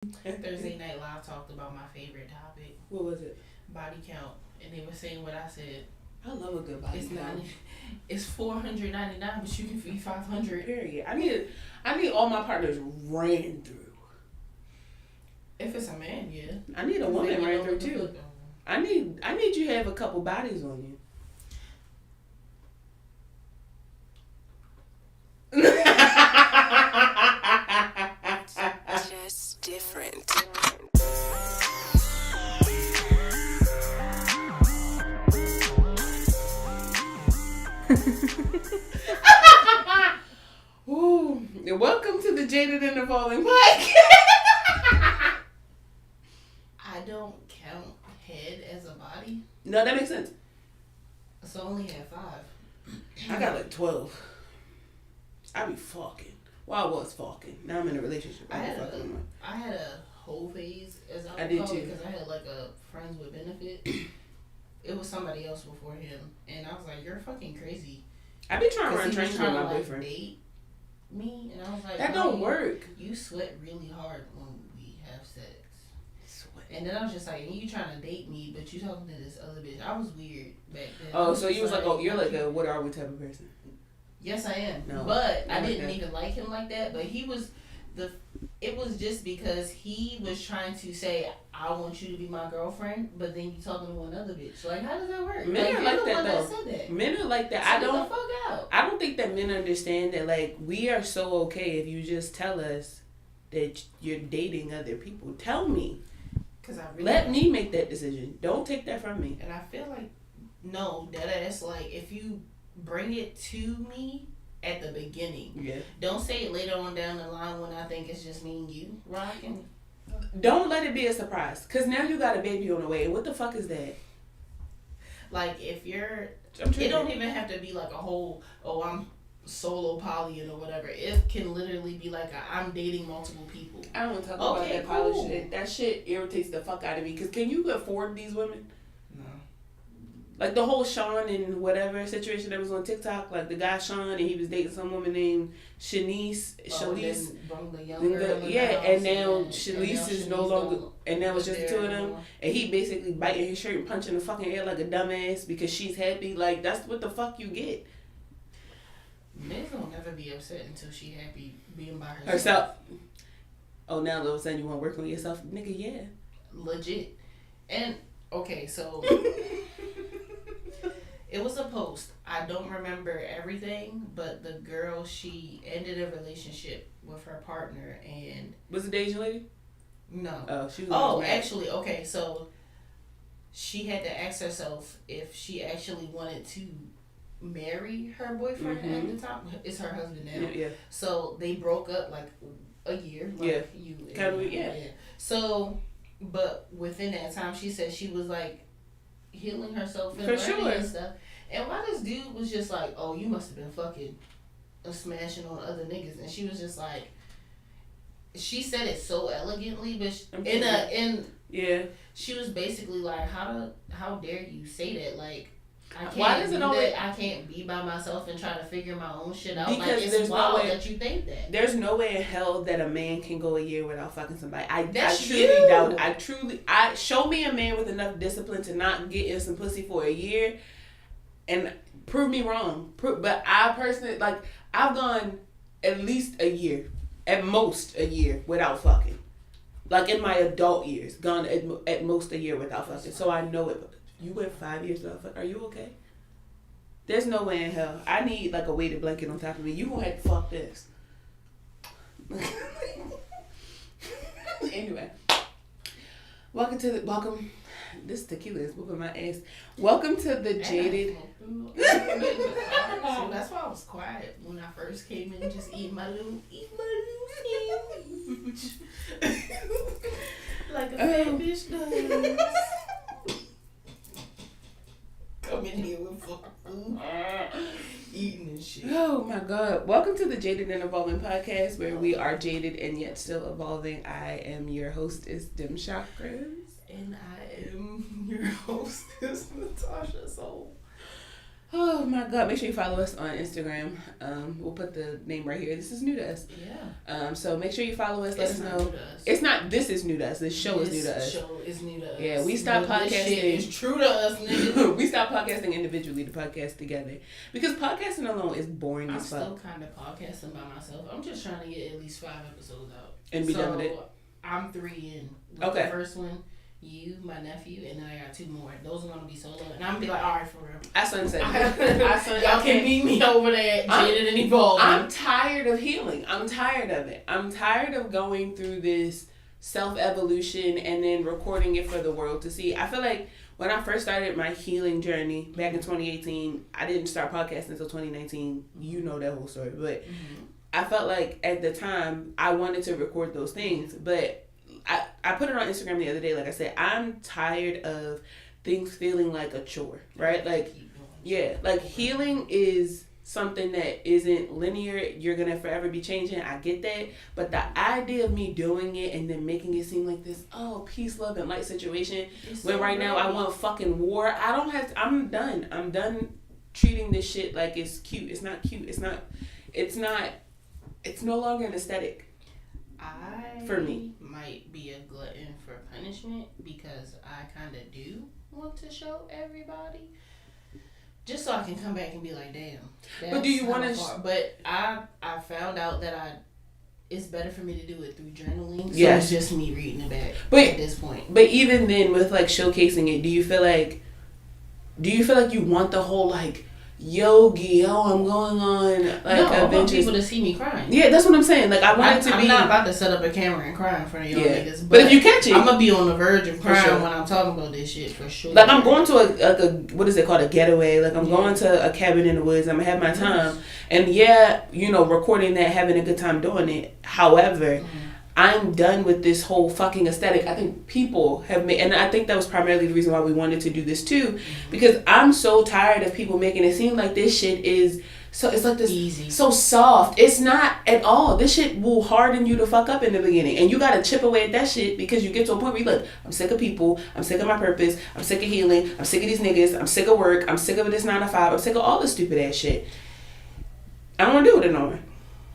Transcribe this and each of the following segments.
Thursday Night Live talked about my favorite topic. What was it? Body count, and they were saying what I said. I love a good body It's count. not. It's $499, but you can feed 500. Period. I need all my partners ran through. If it's a man, yeah. I need a woman ran through too. I need you to have a couple bodies on you. Just different. Ooh, welcome to the Jaded and Evolving podcast. I don't count head as a body, No, that makes sense. so I only have 5. I got like 12. I be fucking. Well, I was fucking. Now I'm in a relationship. I had fucking anymore. a whole phase, as I I would did call too. it, because I had like a friends with benefit. It was somebody else before him, and I was like, "You're fucking crazy." I be trying to run He was trains with trying my to like boyfriend. date me, and I was like, That "No, don't work. You sweat really hard when we have sex." Sweat. And then I was just like, "You trying to date me, but you talking to this other bitch." I was weird back then. Oh, I so you was just like, oh, you're like a what are we type of person? Yes, I am. No, but not I like didn't that. even like him like that. But he was it was just because he was trying to say, "I want you to be my girlfriend," but then you talking to one other bitch. Like, how does that work? Men are you're like the that one though. Said that. Men are like that. So I get don't. the fuck out. I don't think that men understand that. Like, we are so okay if you just tell us that you're dating other people. Tell me. Cause I really Let me make that decision. Don't take that from me. And I feel like no, that's like if you bring it to me at the beginning. Yeah. Don't say it later on down the line when I think it's just me and you rocking. Don't let it be a surprise. Cause now you got a baby on the way. What the fuck is that? Like if you're, I'm it don't even have to be like a whole I'm solo poly or whatever. It can literally be like I'm dating multiple people. I don't want to talk about Okay, that college cool. shit. That shit irritates the fuck out of me. Cause can you afford these women? No. Like the whole Sean and whatever situation that was on TikTok, like the guy Sean and he was dating some woman named Shanice. Shanice. The young girl in the Yeah, house, and now and now Shanice is no Shanice longer, don't and now it's just the two of there them, anymore. and he basically biting his shirt and punching the fucking air like a dumbass because she's happy. Like that's what the fuck you get. Men don't never be upset until she happy being by herself. Herself. Oh, now all of a sudden you want to work on yourself, nigga? Yeah. Legit. And okay, so it was a post. I don't remember everything, but the girl, she ended a relationship with her partner, and Was it the Asian lady? no. Oh, she was. Oh, mad. actually, okay, so she had to ask herself if she actually wanted to marry her boyfriend at the time. It's her husband now. Yeah. So they broke up like a year. Like Yeah. You. Kind of, yeah. So, but within that time, she said she was like healing herself and For learning sure. and stuff. And why this dude was just like, "Oh, you must have been fucking smashing on other niggas," and she was just like, she said it so elegantly, but Yeah. she was basically like, how dare you say that? Like, I can't Why does it do always- that. I can't be by myself and try to figure my own shit out. Because Like, it's there's no wild way- that you think that. There's no way in hell that a man can go a year without fucking somebody. I That's truly you. doubt it. I show me a man with enough discipline to not get in some pussy for a year, and prove me wrong. But I personally, like, I've gone at least a year, at most a year without fucking. Like in my adult years, gone at most a year without fucking. So I know it. You went 5 years without fucking. Are you okay? There's no way in hell. I need like a weighted blanket on top of me. You gonna have to fuck this. Anyway, welcome. This tequila is whooping my ass. Welcome to the Jaded. So that's why I was quiet when I first came in, just eat my little sandwich. Like a fat bitch does. Come in here with fucking food, eating and shit. Oh my God! Welcome to the Jaded and Evolving podcast, where we are jaded and yet still evolving. I am your hostess, Dim Chakras. And I am your hostess, Natasha. So Oh my God! Make sure you follow us on Instagram. We'll put the name right here. This is new to us. Yeah. So make sure you follow us. Let us know. New to us. It's not. This is new to us. This show is new to us. Show is new to us. Yeah, we stopped podcasting. This shit is true to us, nigga. We stopped podcasting individually to podcast together because podcasting alone is boring as fuck. I'm still kind of podcasting by myself. I'm just trying to get at least 5 episodes out and be done with it. I'm 3 in. Okay. The first one. You, my nephew, and then I got 2 more. Those are gonna be solo, and I'm gonna be like, all right, for real. I sunset. Y'all can meet me over there, Jaded and Evolving. I'm tired of healing. I'm tired of it. I'm tired of going through this self-evolution and then recording it for the world to see. I feel like when I first started my healing journey back in 2018, I didn't start podcasting until 2019. You know that whole story, but I felt like at the time I wanted to record those things, but I put it on Instagram the other day. Like I said, I'm tired of things feeling like a chore, right? Like, yeah, like healing is something that isn't linear. You're going to forever be changing. I get that. But the idea of me doing it and then making it seem like this, peace, love, and light situation, when right now I want fucking war, I don't have to, I'm done. I'm done treating this shit like it's cute. It's not cute. It's no longer an aesthetic. For me, might be a glutton for punishment because I kind of do want to show everybody, just so I can come back and be like, damn. But do you want to? But I found out that it's better for me to do it through journaling. So yes. It's just me reading it back at this point. But even then, with like showcasing it, do you feel like you want the whole like yogi, I'm going on like I want people to see me crying. Yeah, that's what I'm saying. Like I want it to be. I'm not about to set up a camera and cry in front of y'all niggas. But if you catch it, I'm gonna be on the verge of crying when I'm talking about this shit for sure. Like I'm going to a what is it called, a getaway? Like I'm going to a cabin in the woods. I'm gonna have my time, and recording that, having a good time doing it. However. I'm done with this whole fucking aesthetic. I think people have made, and I think that was primarily the reason why we wanted to do this too, because I'm so tired of people making it seem like this shit is so, it's like this easy, so soft. It's not at all. This shit will harden you to fuck up in the beginning, and you gotta chip away at that shit because you get to a point where you're like, I'm sick of people, I'm sick of my purpose, I'm sick of healing, I'm sick of these niggas, I'm sick of work, I'm sick of this 9 to 5, I'm sick of all this stupid ass shit. I don't want to deal with it no more.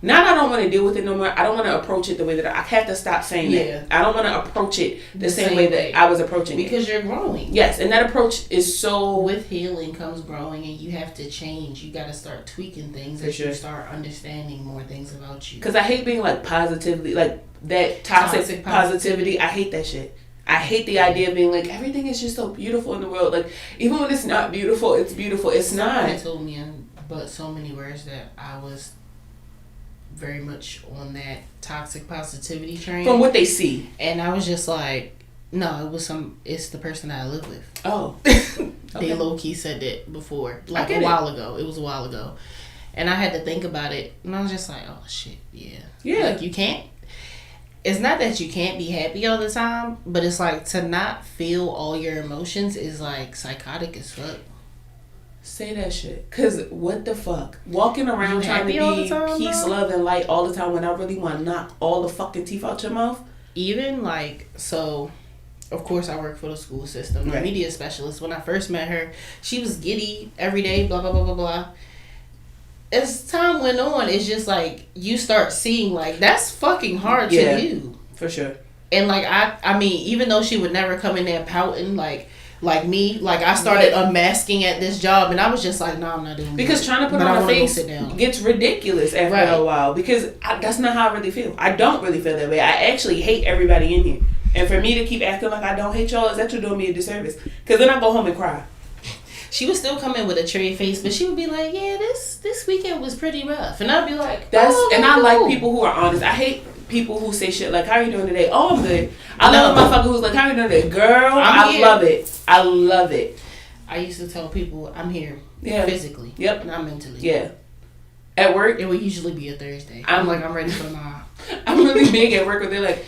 Not I don't want to deal with it no more. I don't want to approach it the way that I have to stop saying that. I don't want to approach it the same way that I was approaching because you're growing. Yes, and that approach is so... With healing comes growing, and you have to change. You got to start tweaking things as you start understanding more things about you. Because I hate being like positively, like that toxic positivity. I hate that shit. I hate the idea of being like, everything is just so beautiful in the world. Like, even when it's not beautiful, it's beautiful. It's not. Somebody told me in but so many words that I was very much on that toxic positivity train. From what they see. And I was just like, no, it's the person I live with. Oh. They low-key said that before. Like a while ago. It was a while ago. And I had to think about it. And I was just like, oh, shit, yeah. Yeah. Like, you can't. It's not that you can't be happy all the time, but it's like to not feel all your emotions is like psychotic as fuck. Say that shit. Cause what the fuck? Walking around trying to be peace, love, and light all the time when I really want to knock all the fucking teeth out your mouth. Even like, so, of course I work for the school system. I'm a media specialist. When I first met her, she was giddy every day, blah, blah, blah, blah, blah. As time went on, it's just like, you start seeing like, that's fucking hard to do. For sure. And like, I mean, even though she would never come in there pouting like me, like I started unmasking at this job, and I was just like, no, I'm not doing it. Because trying to put on a face gets ridiculous after a while. Because that's not how I really feel. I don't really feel that way. I actually hate everybody in here. And for me to keep acting like I don't hate y'all is actually doing me a disservice. Because then I go home and cry. She would still come in with a cherry face, but she would be like, yeah, this weekend was pretty rough. And I'd be like, I like people who are honest. I hate people who say shit like, how are you doing today? Oh, I'm good. I love a motherfucker who's like, how are you doing today? Girl, I love it. I love it. I used to tell people I'm here physically. Yep. Not mentally. Yeah. At work? It would usually be a Thursday. I'm ready for tomorrow. I'm really big at work where they're like,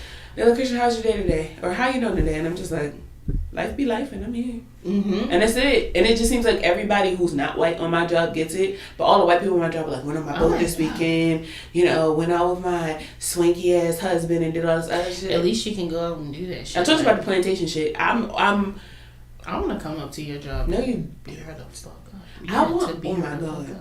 Christian, how's your day today? Or how you doing today? And I'm just like, life be life and I'm here. Mm-hmm. And that's it. And it just seems like everybody who's not white on my job gets it. But all the white people on my job are like, went on my boat this weekend. You know, went out with my swanky ass husband and did all this other shit. At least you can go out and do that shit. I talked about the plantation shit. I'm I want to come up to your job. No, you. Be her the fuck up. I want to be. Oh my god.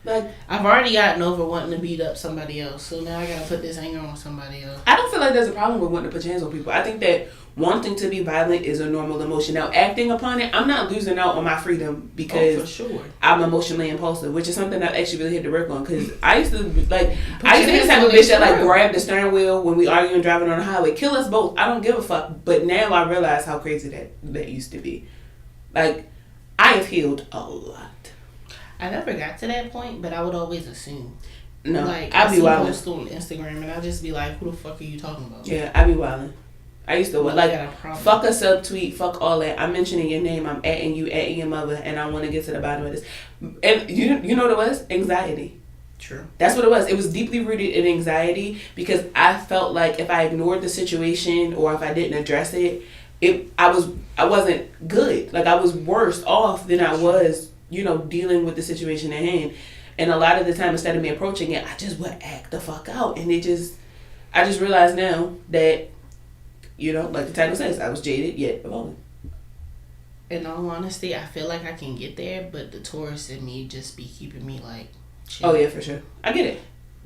Like, I've already gotten over wanting to beat up somebody else, so now I gotta put this anger on somebody else. I don't feel like there's a problem with wanting to put your hands on people. I think that wanting to be violent is a normal emotion. Now, acting upon it, I'm not losing out on my freedom because for sure. I'm emotionally impulsive, which is something I actually really had to work on. Because I used to be the type of bitch that like grab the steering wheel when we arguing driving on the highway, kill us both. I don't give a fuck. But now I realize how crazy that used to be. Like, I have healed a lot. I never got to that point, but I would always assume. No, like I'd be wilding. Post on Instagram, and I'd just be like, "Who the fuck are you talking about?" Yeah, I'd be wilding. I used to fuck a subtweet, fuck all that. I'm mentioning your name. I'm atting you, atting your mother, and I want to get to the bottom of this. And you know what it was? Anxiety. True. That's what it was. It was deeply rooted in anxiety because I felt like if I ignored the situation or if I didn't address it, I wasn't good. Like I was worse off than I was. Dealing with the situation at hand. And a lot of the time, instead of me approaching it, I just would act the fuck out. And I just realized now that, like the title says, I was jaded yet evolving. In all honesty, I feel like I can get there, but the Taurus in me just be keeping me like chill. Oh, yeah, for sure. I get it.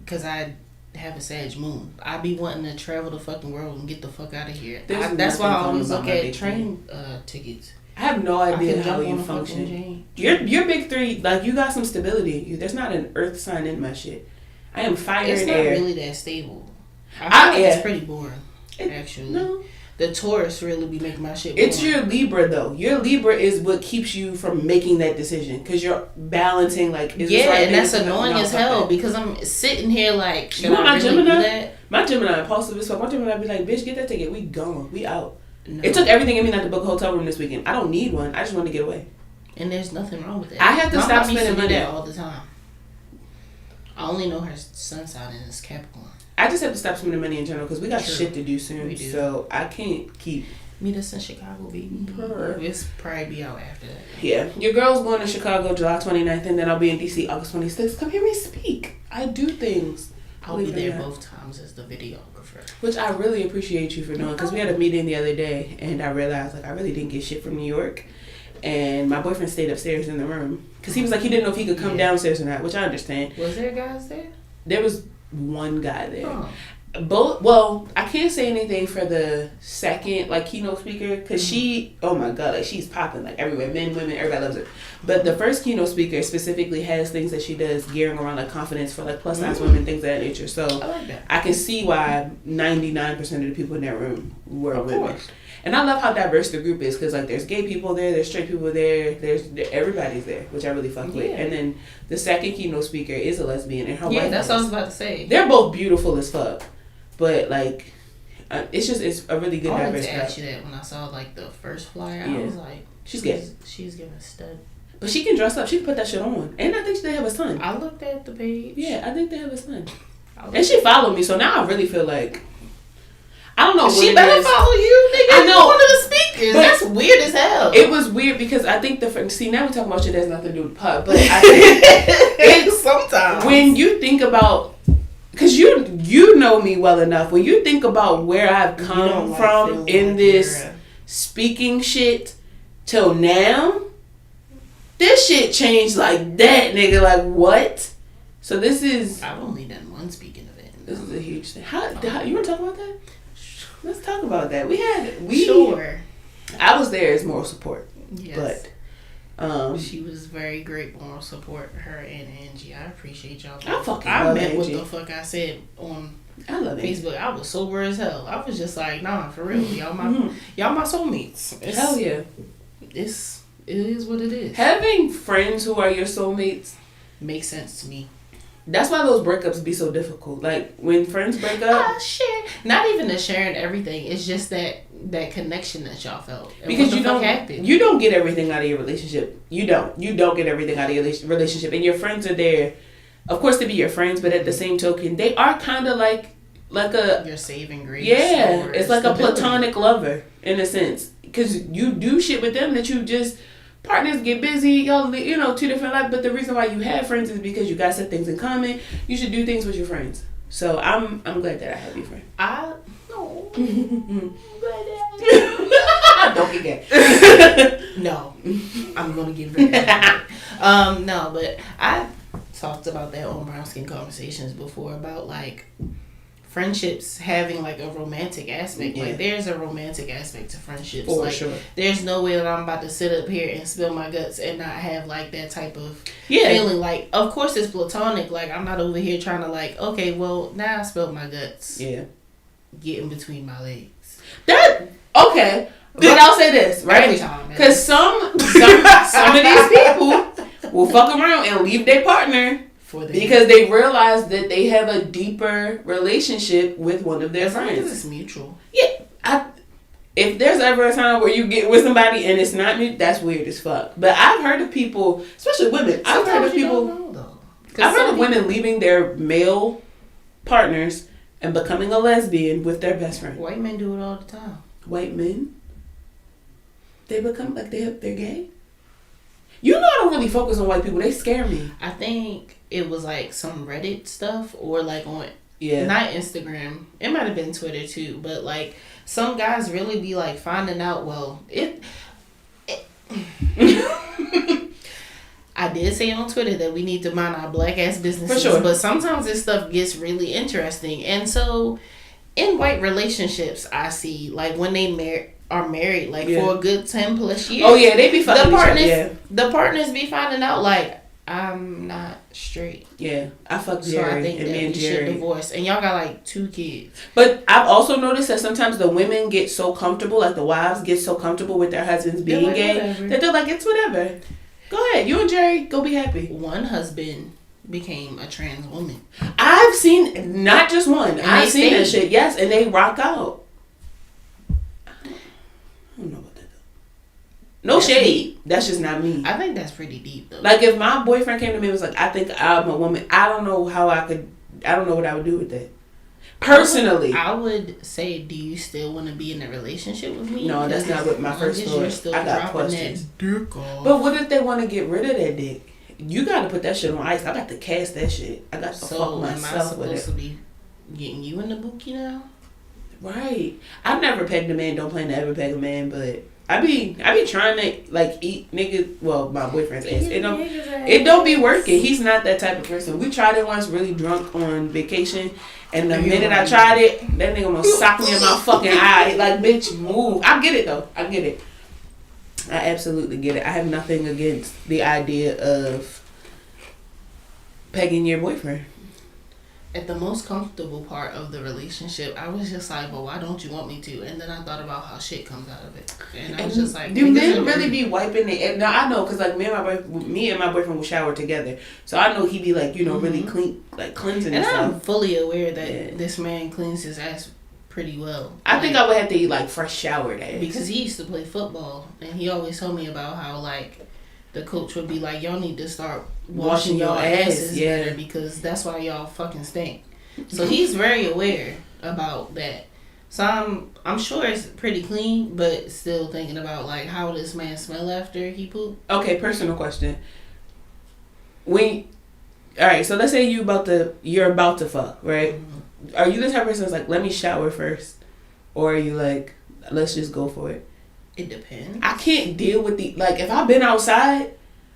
Because I have a Sag moon. I be wanting to travel the fucking world and get the fuck out of here. That's why I always look at train tickets. I have no idea how you function. Your big three, like you got some stability. There's not an earth sign in my shit. I am fire and air. It's not really that stable. I feel like it's pretty boring. Actually, no. The Taurus really be making my shit boring. It's your Libra though. Your Libra is what keeps you from making that decision because you're balancing like. And that's annoying as hell because I'm sitting here like. Should I really do that? My Gemini impulsive as fuck. My Gemini be like, bitch, get that ticket. We gone. We out. No. It took everything in me not to book a hotel room this weekend. I don't need one. I just want to get away. And there's nothing wrong with that. I have to stop spending money all the time. I only know her sun sign is Capricorn. I just have to stop spending money in general because we got shit to do soon. So I can't keep. Meet us in Chicago, baby. It's probably be out after that. Yeah. Your girl's going to Chicago July 29th and then I'll be in DC August 26th. Come hear me speak. I do things. I'll be there both times as the videographer. Which I really appreciate you for doing because we had a meeting the other day and I realized like I really didn't get shit from New York and my boyfriend stayed upstairs in the room because he was like he didn't know if he could come downstairs or not, which I understand. Was there guys there? There was one guy there. I can't say anything for the second keynote speaker because she, oh my god, she's popping everywhere, men, women, everybody loves her. But the first keynote speaker specifically has things that she does gearing around confidence for plus size women, things of that nature. So I like that. I can see why 99% of the people in that room were women. And I love how diverse the group is because there's gay people there, there's straight people there, everybody's there, which I really fuck with. And then the second keynote speaker is a lesbian and her wife. Yeah, that's what I was about to say. They're both beautiful as fuck. But it's a really good diverse crowd. I wanted to ask you that when I saw the first flyer. I was like, she's gay. She's giving a stud. But she can dress up. She can put that shit on. And I think they have a son. I looked at the page. Yeah, I think they have a son. And she followed me, so now I really feel like I don't know. What she better follow you, nigga. I know. One of the speakers. That's weird as hell. It was weird because I think now we're talking about shit that has nothing to do with pub, but I think it's sometimes when you think about. Because you know me well enough. When you think about where I've come from in this speaking shit till now, this shit changed like that, nigga. What? So this is... I've only done one speaking event. This is a huge thing. How you want to talk about that? Let's talk about that. Sure. I was there as moral support. Yes. But... she was very great moral support, her and Angie. I appreciate y'all. I meant what the fuck I said on Facebook. I was sober as hell. I was just like, nah, for real. Y'all my soulmates. Hell yeah. It is what it is. Having friends who are your soulmates makes sense to me. That's why those breakups be so difficult. When friends break up, not even the sharing everything. It's just that connection that y'all felt. Because you don't get everything out of your relationship. You don't get everything out of your relationship, and your friends are there, of course, to be your friends. But at the same token, they are kind of like your saving grace. Yeah, it's like a platonic lover in a sense, because you do shit with them that you just. Partners get busy, y'all, two different lives. But the reason why you have friends is because you got some things in common. You should do things with your friends. So I'm glad that I have you, friend. I'm glad that Don't get gay. No, I'm gonna get rid of that. No, but I talked about that on Brown Skin Conversations before about like friendships having like a romantic aspect. Like there's a romantic aspect to friendships. For like, sure. There's no way that I'm about to sit up here and spill my guts and not have like that type of feeling. Like, of course it's platonic. Like, I'm not over here trying to like, okay, well, now I spilled my guts. Yeah. Get in between my legs. Okay. But I'll say this, right? Because some of these people will fuck around and leave their partner because they realize that they have a deeper relationship with one of their friends. Because it's mutual. Yeah. If there's ever a time where you get with somebody and it's not mutual, that's weird as fuck. But I've heard of people, especially women, I've heard of women leaving their male partners and becoming a lesbian with their best friend. White men do it all the time. White men? They become like they're gay? You know, I don't really focus on white people. They scare me. I think it was like some Reddit stuff or like on not Instagram. It might have been Twitter too, but like some guys really be like finding out. Well, I did say on Twitter that we need to mind our black ass businesses, for sure. But sometimes this stuff gets really interesting, and so in white relationships, I see like when they are married like for a good 10 plus years. Oh yeah, they be fucking the partners be finding out like I'm not straight. Yeah, I fucked Jerry, so I think and that me and we Jerry should divorce, and y'all got like 2 kids. But I've also noticed that sometimes the women get so comfortable, like the wives get so comfortable with their husbands being like, gay, that they're like, it's whatever. Go ahead, you and Jerry, go be happy. One husband became a trans woman. I've seen not just one. I've seen that shit. Yes, and they rock out. I don't know about that though. No shade. Deep. That's just not me. I think that's pretty deep though. Like if my boyfriend came to me and was like, I think I'm a woman, I don't know what I would do with that. Personally. I would say, do you still want to be in a relationship with me? No, that's not what my first thought. I got questions. But what if they want to get rid of that dick? You got to put that shit on ice. I got to cast that shit. I got to fuck myself with it. So am I supposed to be getting you in the bookie now? Right. I've never pegged a man. Don't plan to ever peg a man, but I be trying to like eat niggas. Well, my boyfriend's ass. It don't be working. He's not that type of person. We tried it once, really drunk on vacation, and the minute I tried it, that nigga almost socked me in my fucking eye. Like, bitch, move. I get it though. I get it. I absolutely get it. I have nothing against the idea of pegging your boyfriend. At the most comfortable part of the relationship, I was just like, well, why don't you want me to? And then I thought about how shit comes out of it. And I was just like, do men really be wiping the... Now, I know, because like me and my boyfriend will shower together. So I know he be like, you know, really clean, like cleansing and stuff. I'm fully aware that this man cleans his ass pretty well. I think I would have to eat like fresh showered ass. Because he used to play football. And he always told me about how like the coach would be like, y'all need to start washing your asses better because that's why y'all fucking stink. So he's very aware about that. So I'm sure it's pretty clean, but still thinking about like how this man smell after he poop. Okay, personal question. Alright, so let's say you're about to fuck, right? Mm-hmm. Are you the type of person that's like, let me shower first? Or are you like, let's just go for it? It depends. I can't deal with like, if I've been outside,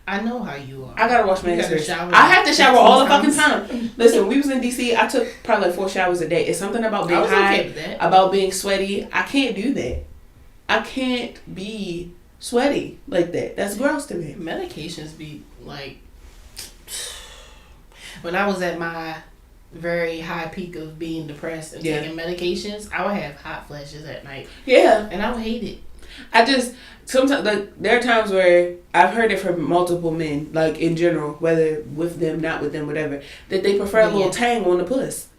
I know how you are. I gotta wash my hands. I have to shower all the fucking time. Listen, we was in DC. I took probably like 4 showers a day. It's something about being high, about being sweaty. I can't do that. I can't be sweaty like that. That's gross to me. Medications be like, when I was at my very high peak of being depressed and taking medications, I would have hot flashes at night. Yeah, and I would hate it. I just sometimes like there are times where I've heard it from multiple men, like in general, whether with them, not with them, whatever, that they prefer a little tang on the puss.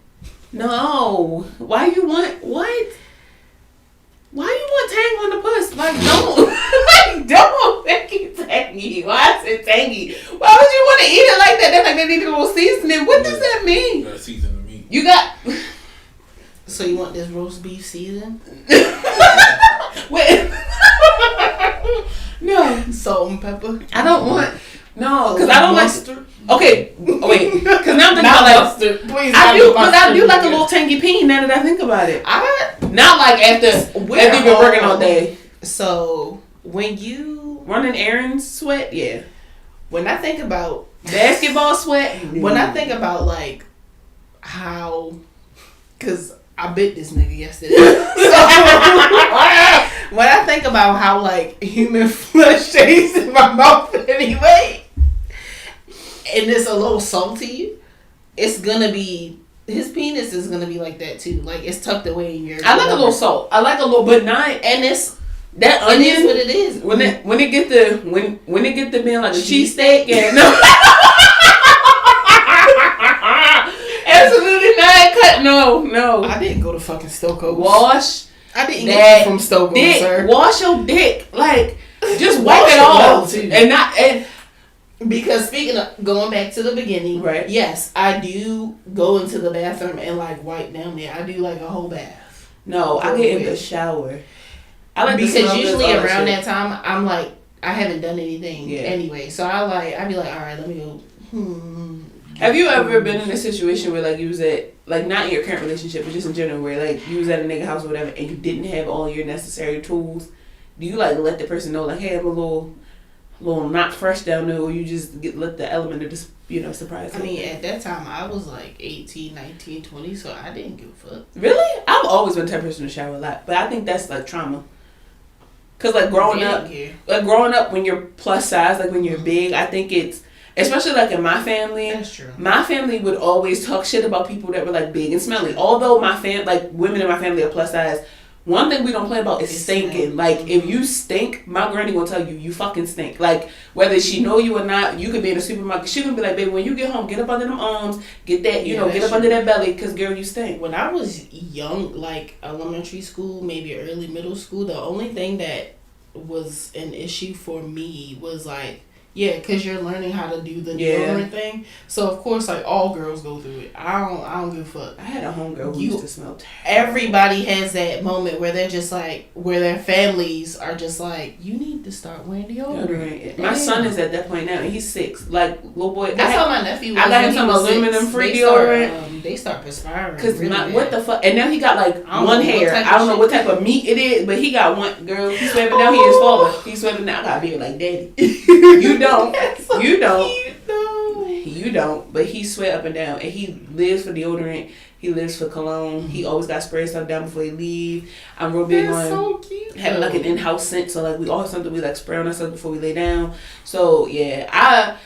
No, why you want what? Why you want tang on the puss? Like don't make it tangy. Why is it tangy? Why would you want to eat it like that? They're like they need a little seasoning. What does that mean? You gotta season the meat. You got. So you want this roast beef season? Wait. No. Salt and pepper. I don't want. No, because I don't mustard. Like. Okay, wait. Because now I'm thinking about like mustard. Please, I do like a little tangy peen. Now that I think about it, not like after you've been working all day. So when you running errands, sweat, yeah. When I think about basketball sweat, when I think about like how, cause I bit this nigga yesterday. So when I think about how like human flesh tastes in my mouth anyway, and it's a little salty, it's gonna be. His penis is gonna be like that too. Like it's tucked away in your. I like a little salt. I like a little, but not. And it's that onion. It is what it is. When it get the being like a cheesesteak and no. Absolutely not cut. No. I didn't go to fucking Stokoe. Wash. I didn't get from Stokoe, sir. Wash your dick. Like just wipe it off and not and. Because speaking of going back to the beginning, right? Yes, I do go into the bathroom and like wipe down there. I do like a whole bath. No, I get in the shower. I like because usually around that time I'm like I haven't done anything anyway, so I be like, all right, let me go. Have you ever been in a situation where like you was at like not in your current relationship, but just in general where like you was at a nigga house or whatever and you didn't have all your necessary tools? Do you like let the person know like, hey, I'm a little not fresh down there, or you just let the element of this, surprise? I mean, at that time, I was like 18, 19, 20, so I didn't give a fuck. Really? I've always been the type of person to shower a lot, but I think that's like trauma. Cause like growing up when you're plus size, like when you're big, I think it's, especially like in my family. That's true. My family would always talk shit about people that were like big and smelly. Although like women in my family are plus size. One thing we don't play about is stinking. Like, if you stink, my granny will tell you, you fucking stink. Like, whether she know you or not, you could be in the supermarket. She gonna be like, baby, when you get home, get up under them arms, get that, get up under that belly, because, girl, you stink. When I was young, like, elementary school, maybe early middle school, the only thing that was an issue for me was, like, because you're learning how to do the deodorant thing. So, of course, like, all girls go through it. I don't give a fuck. I had a homegirl who used to smell terrible. Everybody has that moment where they're just like, where their families are just like, you need to start wearing deodorant. My son is at that point now, and he's 6. Like, little boy. That's how my nephew was. I got him some aluminum-free deodorant. They start perspiring. Because what the fuck? And now he got, like, one hair. I don't know what type of meat it is, but he got one. Girl, he's sweating down. He is father. He's sweating down. I got a beard like daddy. You don't. You don't. But he sweat up and down, and he lives for deodorant. He lives for cologne. He always got spray stuff down before he leave. I'm real big on having like an in-house scent, so like we always something we like spray on ourselves before we lay down. So yeah, I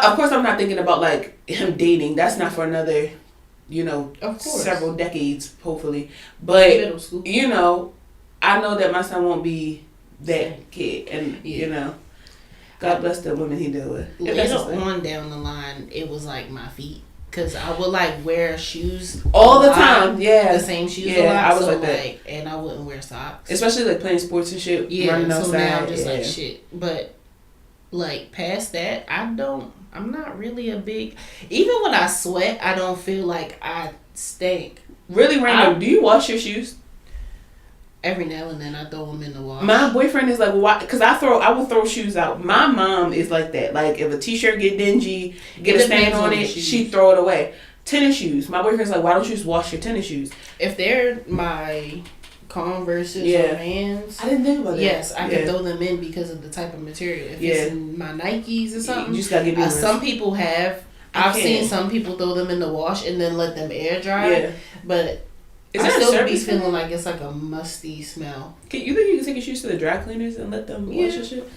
of course I'm not thinking about like him dating. That's not for another, several decades hopefully. But middle school. I know that my son won't be that kid, and God bless the women he dealt with. Later on down the line, it was like my feet. Because I would like wear shoes all the time. Yeah. The same shoes a lot. I was like that. And I wouldn't wear socks. Especially like playing sports and shit. Yeah. Running outside. So now I'm just like shit. But like past that, I'm not really a big, even when I sweat, I don't feel like I stink. Really random. Do you wash your shoes? Every now and then I throw them in the wash. My boyfriend is like, why? Because I will throw shoes out. My mom is like that. Like if a t-shirt get dingy, get a stain on it, she throw it away. Tennis shoes. My boyfriend's like, why don't you just wash your tennis shoes? If they're my Converses or Vans, I didn't think about that. Yes, I can throw them in because of the type of material. If it's in my Nikes or something, you just gotta give me some people have. I've seen some people throw them in the wash and then let them air dry. Yeah. But I still be feeling like it's like a musty smell. You think you can take your shoes to the dry cleaners and let them wash your shit?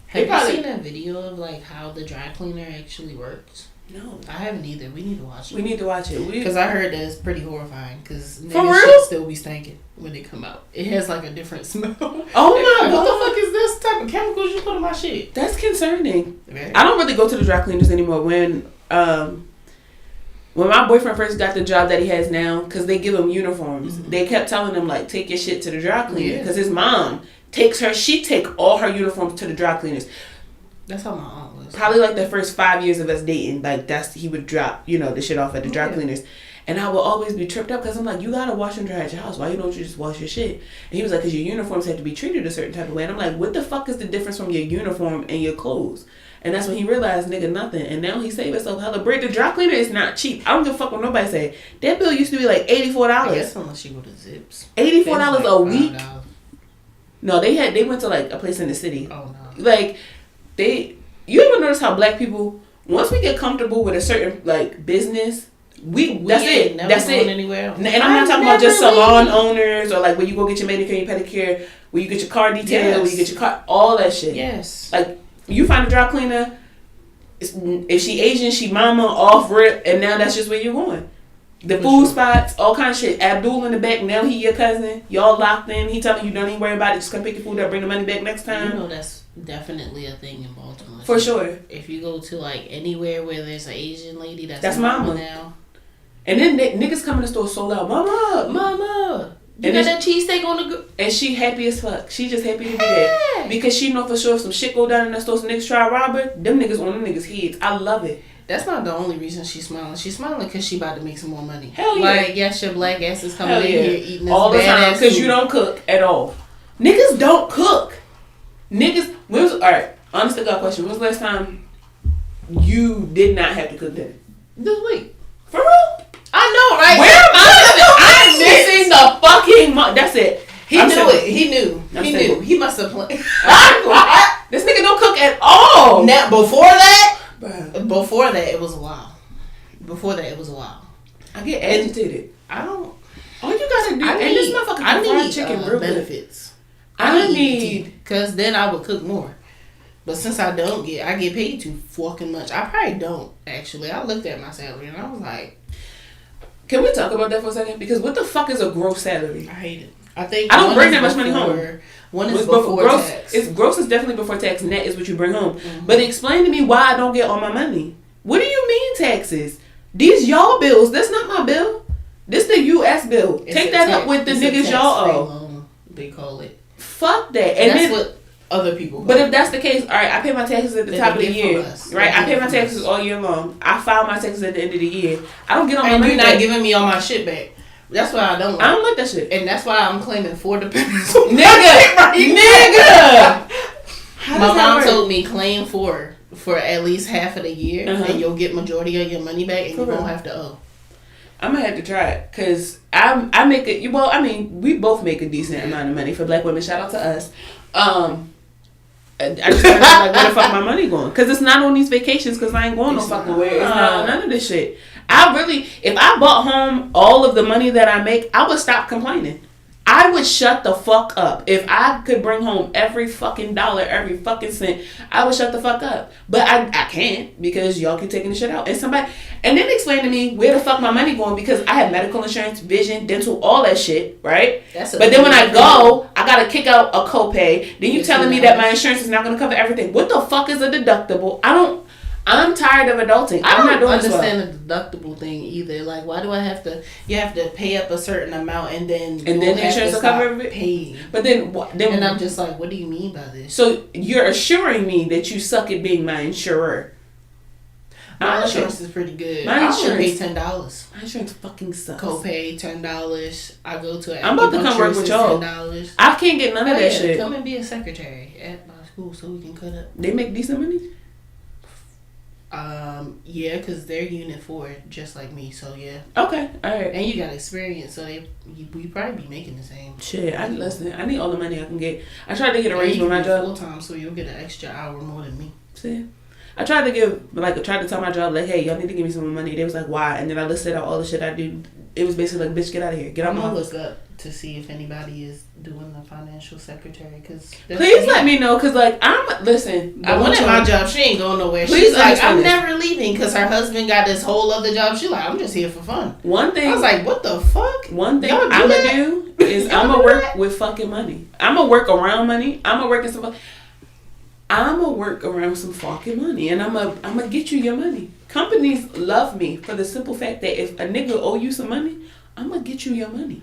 Have you seen that video of like how the dry cleaner actually works? No, I haven't either. We need to watch it. We need to watch it because I heard that it's pretty horrifying. Because niggas should still be stinking when they come out. It has like a different smell. Oh my god! What the fuck is this type of chemicals you put in my shit? That's concerning. Right. I don't really go to the dry cleaners anymore. When my boyfriend first got the job that he has now, because they give him uniforms, they kept telling him, like, take your shit to the dry cleaner. Because his mom she take all her uniforms to the dry cleaners. That's how my aunt was. Probably, like, the first 5 years of us dating, like, he would drop, the shit off at the dry cleaners. And I would always be tripped up because I'm like, you got to wash and dry at your house. Why don't you just wash your shit? And he was like, because your uniforms have to be treated a certain type of way. And I'm like, what the fuck is the difference from your uniform and your clothes? And that's when he realized, nigga, nothing. And now he saved himself hella bread. The dry cleaner is not cheap. I don't give a fuck what nobody say. That bill used to be like $84. I guess unless you go to Zips. $84 a week? No, they went to like a place in the city. Oh no. Like you ever notice how black people, once we get comfortable with a certain like business, that's it. That's it. Anywhere. And I'm not talking about just salon owners or like where you go get your manicure and your pedicure, where you get your car detailed, where you get your car, all that shit. Yes. Like you find a dry cleaner, if she Asian, she mama off rip, and now that's just where you're going. The food spots, all kind of shit. Abdul in the back, now he your cousin. Y'all locked in. He telling you don't even worry about it. Just come pick your food up, bring the money back next time. You know that's definitely a thing in Baltimore. For sure. If you go to like anywhere where there's an Asian lady, that's mama now. And then niggas come in the store so loud, mama. You got that cheesesteak on the and she happy as fuck. She just happy to be there. Because she know for sure if some shit go down in that store, some niggas try to rob her, them niggas on them niggas' heads. I love it. That's not the only reason she's smiling. She's smiling because she about to make some more money. Hell yeah. Like, yes, your black ass is coming in here eating this all the time because food. you don't cook at all. Niggas don't cook. Alright, honest to God question. When was the last time you did not have to cook dinner? This week. For real? I know, right? Where am I living? I'm missing the fucking month. That's it. He knew. He must have planned. This nigga don't cook at all. Now, before that, it was a while. I get agitated. I don't. All you gotta do, and this motherfucker fried chicken real benefits. I need, because then I would cook more. But since I get paid too fucking much. I probably don't, actually. I looked at my salary and I was like, can we talk about that for a second? Because what the fuck is a gross salary? I hate it. I don't bring that much money home. One is before tax. Gross is definitely before tax. Net is what you bring home. Mm-hmm. But explain to me why I don't get all my money. What do you mean taxes? These y'all bills. That's not my bill. This the U.S. bill. Take that up with the niggas y'all owe. Loan, they call it. Fuck that. And that's what other people call But if that's the case, all right, I pay my taxes at the top of the year. Right? I pay my taxes all year long. I file my taxes at the end of the year. I don't get all my money back. You're not giving me all my shit back. That's why I don't like. I don't like that shit. And that's why I'm claiming 4 dependents. Nigga! My mom told me claim 4 for at least half of the year, and you'll get majority of your money back, and you won't have to owe. I'm gonna have to try it because I make it. Well, I mean, we both make a decent amount of money for black women. Shout out to us. I just don't know like where the fuck my money going, because it's not on these vacations, because I ain't going no fucking where. It's not none of this shit. If I bought home all of the money that I make, I would stop complaining. I would shut the fuck up. If I could bring home every fucking dollar, every fucking cent, I would shut the fuck up. But I can't, because y'all keep taking the shit out. And then explain to me where the fuck my money going, because I have medical insurance, vision, dental, all that shit, right? But then when I go, I gotta kick out a copay. Then you telling me that my insurance is not gonna cover everything. What the fuck is a deductible? I'm tired of adulting. I'm not doing this. I don't understand the deductible thing either. Like, why do I have to? You have to pay up a certain amount, and then the insurance will cover it. Paying. But then and I'm just like, what do you mean by this? So you're assuring me that you suck at being my insurer. My insurance is pretty good. My insurance, I pay $10. My insurance fucking sucks. Copay $10. I go to. I'm about to come work with y'all. $10. I can't get none of that shit. Come and be a secretary at my school so we can cut up. They make decent money. Yeah, because they're unit 4, just like me. So yeah. Okay, all right. And you got experience, so we probably be making the same. Shit, I need all the money I can get. I tried to get a raise with my job full time, so you'll get an extra hour more than me. See, I tried to tell my job like, hey, y'all need to give me some more money. They was like, why? And then I listed out all the shit I do. It was basically like, bitch, get out of here, get out my office. Look up to see if anybody is doing the financial secretary, because please let me know, because like I went at my job, she ain't going nowhere. She's like, I'm never leaving, because her husband got this whole other job. She's like, I'm just here for fun. One thing I was like, what the fuck? One thing I'm gonna do is I'm gonna work with fucking money. I'm gonna work around money. I'm gonna work around some fucking money, and I'm gonna get you your money. Companies love me for the simple fact that if a nigga owe you some money, I'm gonna get you your money.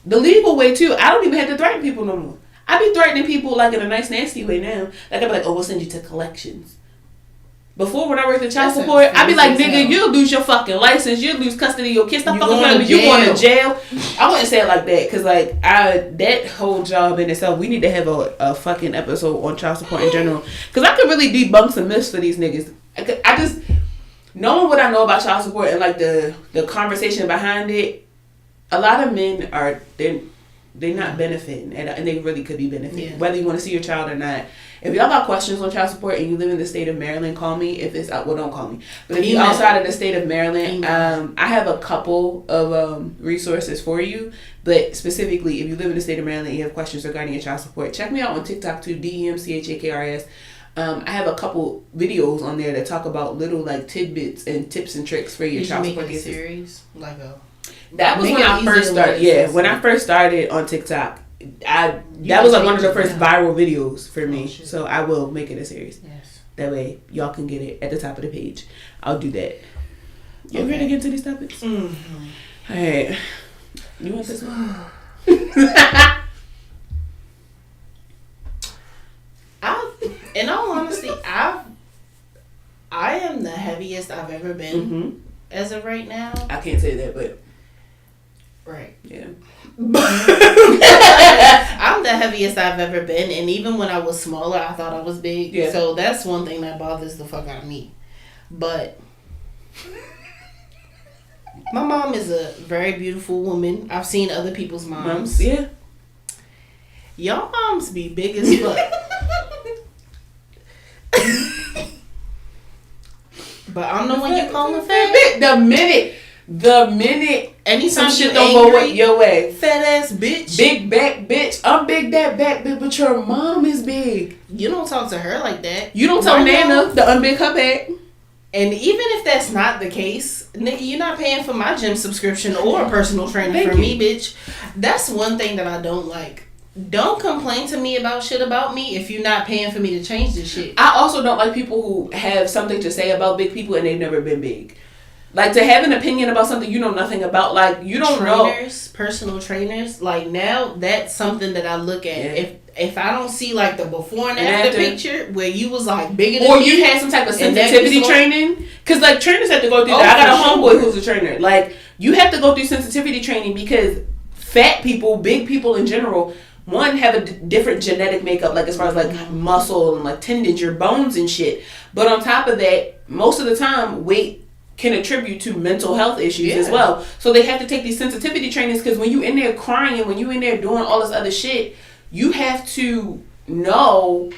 The legal way too. I don't even have to threaten people no more. I be threatening people like in a nice nasty way now. Like I be like, oh, we'll send you to collections. Before, when I worked in child support, I'd be like, nigga, you'll lose your fucking license, you'll lose custody of your kids. Stop fucking playing with me. You going to jail. I wouldn't say it like that, because like that whole job in itself, we need to have a fucking episode on child support in general, because I could really debunk some myths for these niggas. I just knowing what I know about child support and like the conversation behind it. A lot of men They're not benefiting, and they really could be benefiting, whether you want to see your child or not. If y'all got questions on child support and you live in the state of Maryland, call me. If it's out, well, don't call me. But if you're outside of the state of Maryland, I have a couple of resources for you. But specifically, if you live in the state of Maryland and you have questions regarding your child support, check me out on TikTok too, DEMCHAKRS. I have a couple videos on there that talk about little like tidbits and tips and tricks for your child support cases. Series like a. That was when I first started. Yeah, when I first started on TikTok. That was like one of the first viral videos for me. So I will make it a series. Yes. That way y'all can get it at the top of the page. I'll do that. You ready to get into these topics? Mm-hmm. All right. You want this one? In all honesty, I am the heaviest I've ever been as of right now. I can't say that, but right. Yeah. I'm the heaviest I've ever been, and even when I was smaller, I thought I was big. Yeah. So that's one thing that bothers the fuck out of me. But my mom is a very beautiful woman. I've seen other people's moms. Yeah. Y'all moms be big as fuck. But I don't know when you call them fat. The minute anytime shit don't go your way. Fat ass bitch. Big back bitch. I'm big that back bitch, but your mom is big. You don't talk to her like that. You don't tell Nana to unbig her back. And even if that's not the case, nigga, you're not paying for my gym subscription or a personal trainer for me, bitch. That's one thing that I don't like. Don't complain to me about shit about me if you're not paying for me to change this shit. I also don't like people who have something to say about big people and they've never been big. Like, to have an opinion about something you know nothing about, like, you don't know. Personal trainers, like, now that's something that I look at. Yeah. If I don't see, like, the before and after picture where you was, like, bigger than me. Or you had some type of sensitivity training. Because, like, trainers have to go through that. I got a homeboy who's a trainer. Like, you have to go through sensitivity training because fat people, big people in general, one, have a different genetic makeup, like as far as like muscle and like tendons, your bones and shit. But on top of that, most of the time, weight can attribute to mental health issues as well. So they have to take these sensitivity trainings because when you in there crying, when you in there doing all this other shit, you have to know.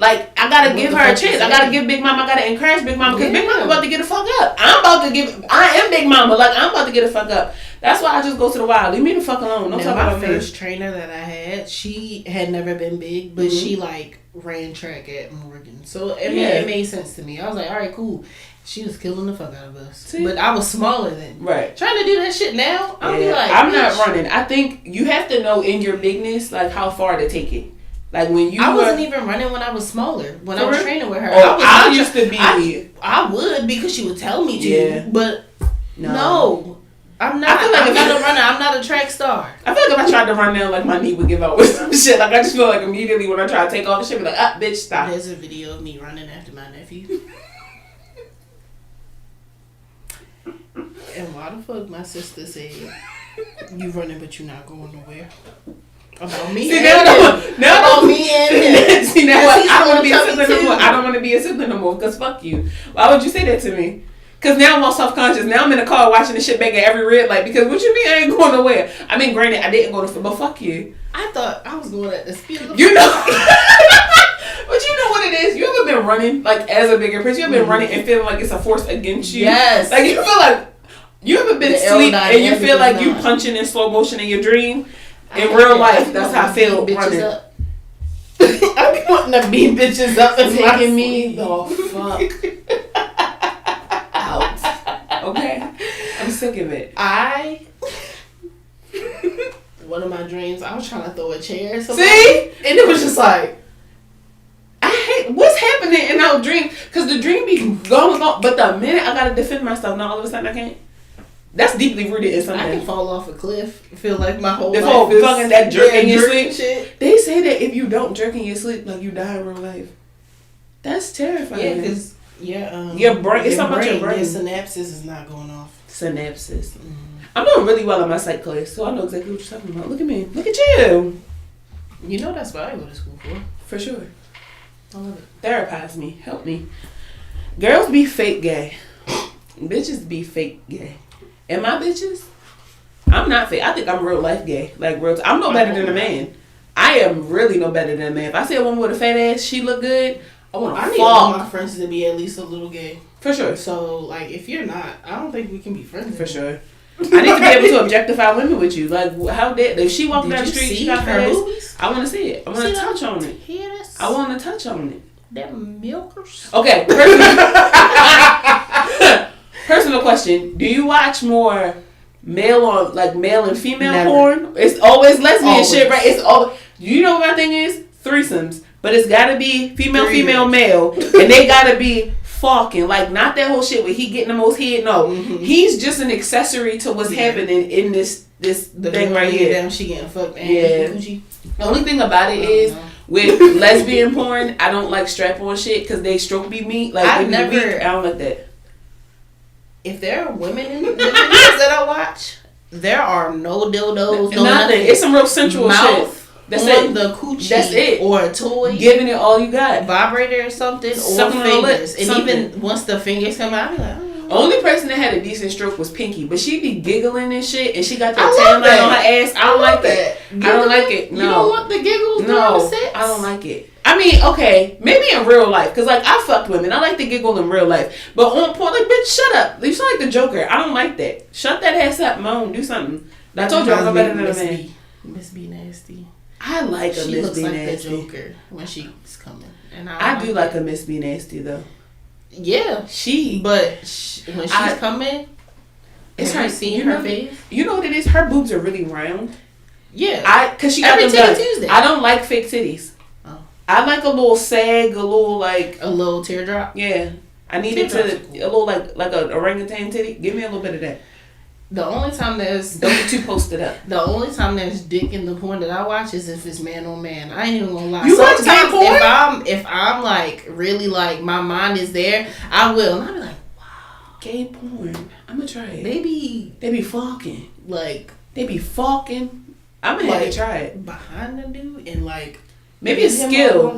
Like, I gotta give her a chance. I gotta give Big Mama. I gotta encourage Big Mama because Big Mama about to get the fuck up. I am Big Mama. Like, I'm about to get the fuck up. That's why I just go to the wild. Leave me the fuck alone. Don't talk about my first trainer that I had, she had never been big, but she like ran track at Morgan. So it made sense to me. I was like, all right, cool. She was killing the fuck out of us. See? But I was smaller then. Right. Trying to do that shit now, I'll be like, I'm not running. I think you have to know in your bigness, like, how far to take it. Like, when you I wasn't even running when I was smaller. When I was training with her. Oh, I used to be. I would because she would tell me to. Yeah. But no. I'm not. I'm not a runner. I'm not a track star. I feel like if I tried to run now, like, my knee would give out with some shit. Like, I just feel like immediately when I try to take off the shit, be like, bitch, stop. There's a video of me running after my nephew. And why the fuck my sister said, you running but you not going nowhere? About me and him. About me and him. See, now what? I don't want to be a sibling no more. I don't want to be a sibling no more because fuck you. Why would you say that to me? Because now I'm all self-conscious. Now I'm in the car watching the shit back at every red light. Because what you mean I ain't going nowhere? I mean, granted, I didn't go to, but fuck you. I thought I was going at the speed of the You know. But you know what it is? You ever been running, like, as a bigger person? You ever been running and feeling like it's a force against you? Yes. Like, you feel like, you ever been asleep and you feel like you punching in slow motion in your dream? In real life, that's how I feel running. I'm wanting to beat bitches up and taking me the fuck out. Okay? I'm sick of it. One of my dreams, I was trying to throw a chair or something. See? And it was just like, I hate what's happening in our dreams. Because the dream be going on. But the minute I got to defend myself, now all of a sudden I can't. That's deeply rooted in something. I can fall off a cliff. Feel like my whole life is fucking that jerk in your sleep. Shit. They say that if you don't jerk in your sleep, like, you die in real life. That's terrifying. Yeah, because your brain. It's something about your brain. Your synapses is not going off. Synapses. Mm-hmm. I'm doing really well in my psych class, so I know exactly what you're talking about. Look at me. Look at you. You know that's what I go to school for. For sure. I love it. Therapize me. Help me. Girls be fake gay. Bitches be fake gay. And my bitches, I'm not fake. I think I'm real life gay. Like real. I'm no better than a man. I am really no better than a man. If I see a woman with a fat ass, she look good. I need all my friends to be at least a little gay. For sure. So, like, if you're not, I don't think we can be friends. For sure. I need to be able to objectify women with you. Like, how did if she walked down the street, she got her boobies? I want to see it. I want to touch on it. Yes. I want to touch on it. Them milkers. Okay. Personal question: do you watch more male and female Never. porn? It's always lesbian shit, right? It's all. You know what my thing is? Threesomes, but it's got to be female, male, and they got to be fucking, like, not that whole shit where he getting the most head. No, he's just an accessory to what's happening in this thing right here. Damn, she getting fucked. Yeah. The only thing about it is with lesbian porn, I don't like strap on shit because they stroke be meat. Like I don't like that. If there are women in the videos that I watch, there are no dildos, no nothing. It's some real sensual shit. That's on the coochie. That's it. Or a toy. Giving it all you got. Vibrator or something. Something or fingers. And even once the fingers come out, I be like, oh. Only person that had a decent stroke was Pinky. But she be giggling and shit. And she got that tan line on her ass. I don't like that. I don't like it. No. You don't want the giggles? No. I don't like it. I mean, okay, maybe in real life, because, like, I fucked women. I like to giggle in real life. But on porn, like, bitch, shut up. You sound like the Joker. I don't like that. Shut that ass up, moan, do something. I told you I'm no better than a man. Miss B Nasty. I like a Miss B Nasty. She looks like the Joker when she's coming. And I do like a Miss B Nasty, though. Yeah. When she's coming, it's her seeing her face. You know what it is? Her boobs are really round. Yeah. Because she got every them done. Tuesday. I don't like fake titties. I like a little sag, a little teardrop. Yeah, I need it to a little like a orangutan titty. Give me a little bit of that. The only time don't get too posted up. The only time there's dick in the porn that I watch is if it's man on man. I ain't even gonna lie. You watch gay porn? If I'm like really like my mind is there, I will. And I'll be like, wow, gay porn. I'm gonna try it. They be fucking. Like they be fucking. I'm gonna have to try it behind the dude and like. Maybe it's skill.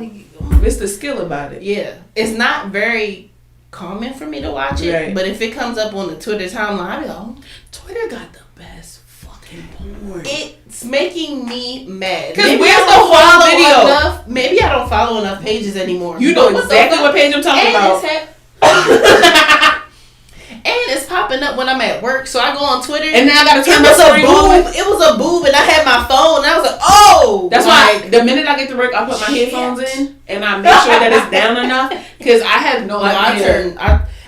It's the skill about it. Yeah. It's not very common for me to watch it. Right. But if it comes up on the Twitter timeline, I be like, oh, Twitter got the best fucking porn. It's making me mad. Because where's the whole video? Maybe I don't follow enough pages anymore. You know exactly what page I'm talking about. And it's popping up when I'm at work, so I go on Twitter. And now I gotta turn my screen on. It was a boob, and I had my phone, and I was like, oh! That's why the minute I get to work, I put my headphones in, and I make sure that it's down enough, because I have no idea.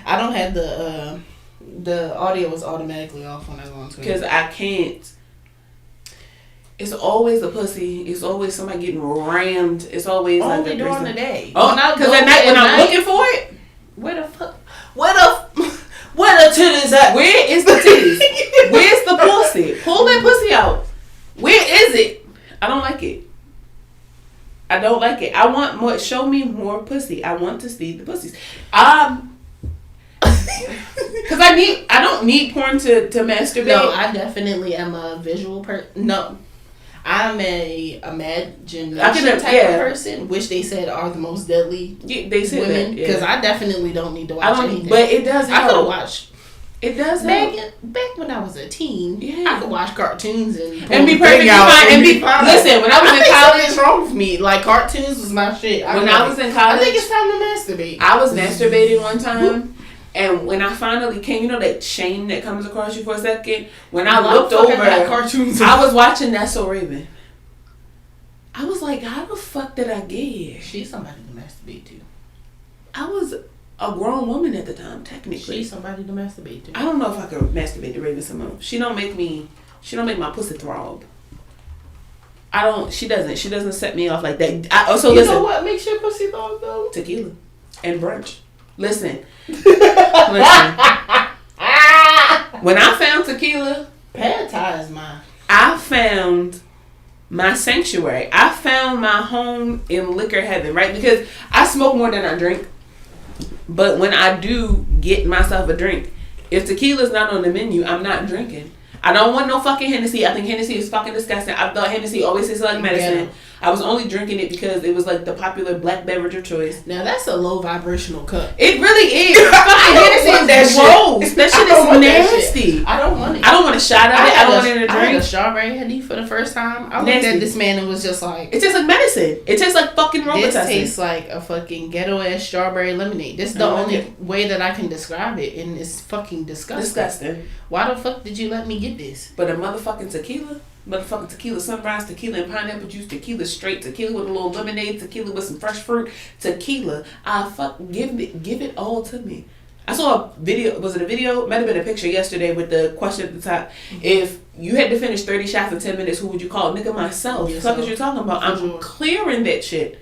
I don't have the audio is automatically off when I go on Twitter. Because I can't. It's always a pussy. It's always somebody getting rammed. It's always only like during the day. Oh, because at night when I'm looking for it, where the titties at? Where is the titties? Where's the pussy? Pull that pussy out. Where is it? I don't like it. I don't like it. I want more. Show me more pussy. I want to see the pussies. Because I don't need porn to masturbate. No, I definitely am a visual person. No. I'm a imagination type of person, which they said are the most deadly they said women. Because I definitely don't need to watch anything. But it does help. I could have watched. It does help. Back when I was a teen, I could watch cartoons and be perfectly fine. Listen, when I was in college, something's wrong with me. Like cartoons was my shit. When I was in college, I think it's time to masturbate. I was masturbating one time. And when I finally came, you know that shame that comes across you for a second? When I looked over, cartoons. I was watching That's So Raven. I was like, how the fuck did I get here? She's somebody to masturbate to. I was a grown woman at the time, technically. She's somebody to masturbate to. I don't know if I could masturbate to Raven Simone. She don't make my pussy throb. She doesn't set me off like that. You know what makes your pussy throb though? Tequila. And brunch. Listen. When I found tequila, pad thai is mine. I found my sanctuary. I found my home in liquor heaven, right? Because I smoke more than I drink. But when I do get myself a drink, if tequila's not on the menu, I'm not drinking. I don't want no fucking Hennessy. I think Hennessy is fucking disgusting. I thought Hennessy always tastes like medicine. I was only drinking it because it was like the popular black beverage of choice. Now that's a low vibrational cup. It really is. That shit. That shit is nasty. I don't want it. I don't want a shot of it. I don't want it in a drink. I had a strawberry honey for the first time. I looked at this man and was just like, it tastes like medicine. It tastes like fucking Robitussin. This tastes like a fucking ghetto ass strawberry lemonade. This is the only way that I can describe it, and it's fucking disgusting. Why the fuck did you let me get this? But a motherfucking tequila. Motherfucking tequila sunrise, tequila and pineapple juice, tequila straight, tequila with a little lemonade, tequila with some fresh fruit, tequila. Give it all to me. I saw a video. Was it a video? Might have been a picture yesterday with the question at the top. Mm-hmm. If you had to finish 30 shots in 10 minutes, who would you call? Nigga, myself. What the fuck is you talking about? I'm clearing that shit.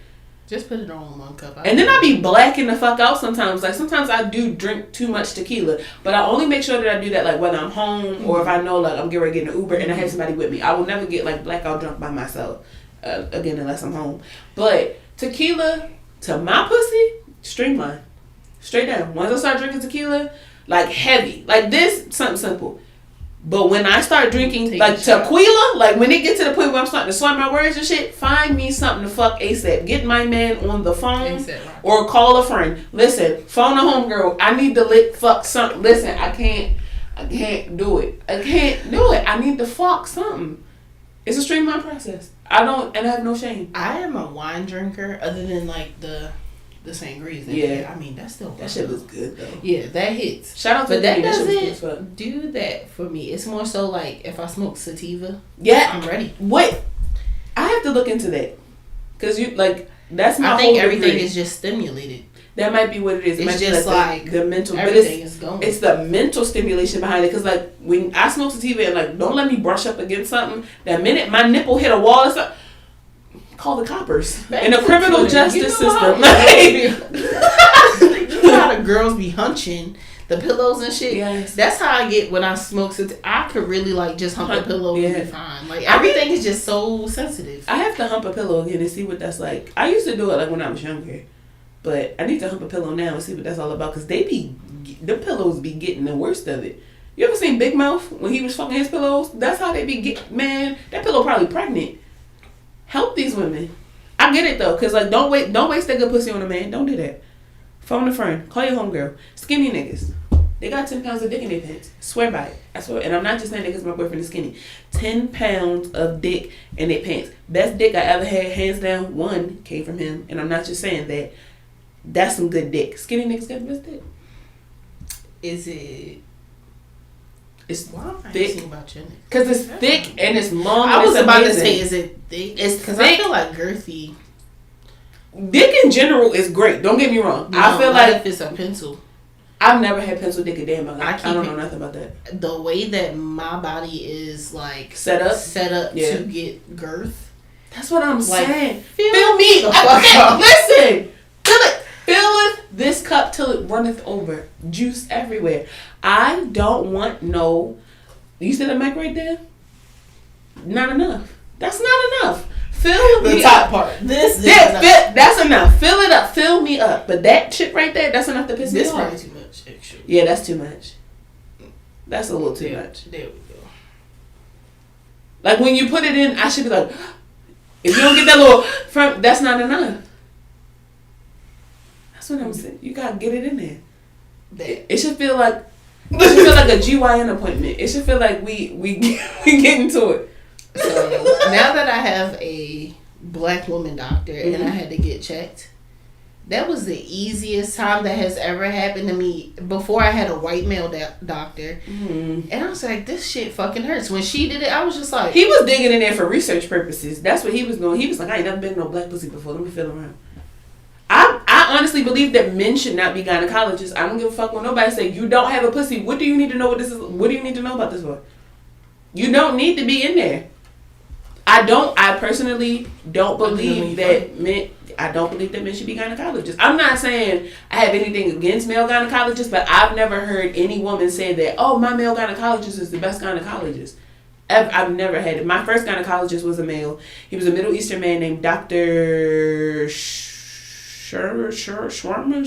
Just put it on one cup. And then I be blacking the fuck out sometimes. Like, sometimes I do drink too much tequila. But I only make sure that I do that, like, whether I'm home or if I know, like, I'm getting ready to get an Uber and I have somebody with me. I will never get, like, blackout drunk by myself. Again, unless I'm home. But tequila, to my pussy, streamline. Straight down. Once I start drinking tequila, like, heavy. Like, this, something simple. But when I start drinking, like, tequila, like, when it gets to the point where I'm starting to slur my words and shit, find me something to fuck ASAP. Get my man on the phone or call a friend. Listen, phone a homegirl. I need to fuck something. Listen, I can't do it. I can't do it. I need to fuck something. It's a streamlined process. I have no shame. I am a wine drinker other than, like, the sangria. Yeah. I mean, that's still that shit was good though. Yeah, that hits. Shout out to but that doesn't do that for me. It's more so like if I smoke sativa. Yeah, I'm ready. Wait, I have to look into that because that's my. I think everything is just stimulated. That might be what it is. It's just like the mental. Everything is going. It's the mental stimulation behind it. Because like when I smoke sativa and like don't let me brush up against something. That minute my nipple hit a wall or something. Call the coppers in the criminal justice system. You know how the girls be hunching the pillows and shit. Yes. That's how I get when I smoke. I could really like just hump the pillow and be fine. Like everything is just so sensitive. I have to hump a pillow again and see what that's like. I used to do it like when I was younger, but I need to hump a pillow now and see what that's all about because the pillows be getting the worst of it. You ever seen Big Mouth when he was fucking his pillows? That's how they be getting. Man, that pillow probably pregnant. Help these women. I get it though, cause like don't waste that good pussy on a man. Don't do that. Phone a friend. Call your homegirl. Skinny niggas. They got 10 pounds of dick in their pants. Swear by it. I swear. And I'm not just saying that because my boyfriend is skinny. 10 pounds of dick in their pants. Best dick I ever had, hands down. One came from him, and I'm not just saying that. That's some good dick. Skinny niggas got the best dick. Is it? It's thick. Because it's thick and it's long. I was about to say, is it thick? It's because I feel like girthy. Dick in general is great. Don't get me wrong. No, I feel like if it's a pencil. I've never had pencil dick a day in my life. I don't know nothing about that. The way that my body is like set up to get girth. That's what I'm saying. Fill me the fuck up. Listen. Filleth this cup till it runneth over. Juice everywhere. I don't want no. You see the mic right there? Not enough. That's not enough. Fill the me top up. part. This that's enough. Fill it up. Fill me up. But that shit right there, that's enough to piss me off. This probably too much, actually. Yeah, that's too much. That's a little too much. There we go. Like when you put it in, I should be like, if you don't get that little, that's not enough. That's what I'm saying. You gotta get it in there. It should feel like a GYN appointment. It should feel like we get into it. So now that I have a black woman doctor and I had to get checked, that was the easiest time that has ever happened to me. Before I had a white male doctor, and I was like, this shit fucking hurts. When she did it, I was just like, he was digging in there for research purposes. That's what he was doing. He was like, I ain't never been no black pussy before. Let me feel around. I honestly believe that men should not be gynecologists. I don't give a fuck when nobody say you don't have a pussy. What do you need to know what this is? What do you need to know about this for? You don't need to be in there. I personally don't believe that men. I don't believe that men should be gynecologists. I'm not saying I have anything against male gynecologists, but I've never heard any woman say that, oh, my male gynecologist is the best gynecologist. I've never had it. My first gynecologist was a male. He was a Middle Eastern man named Dr. Schwarmer,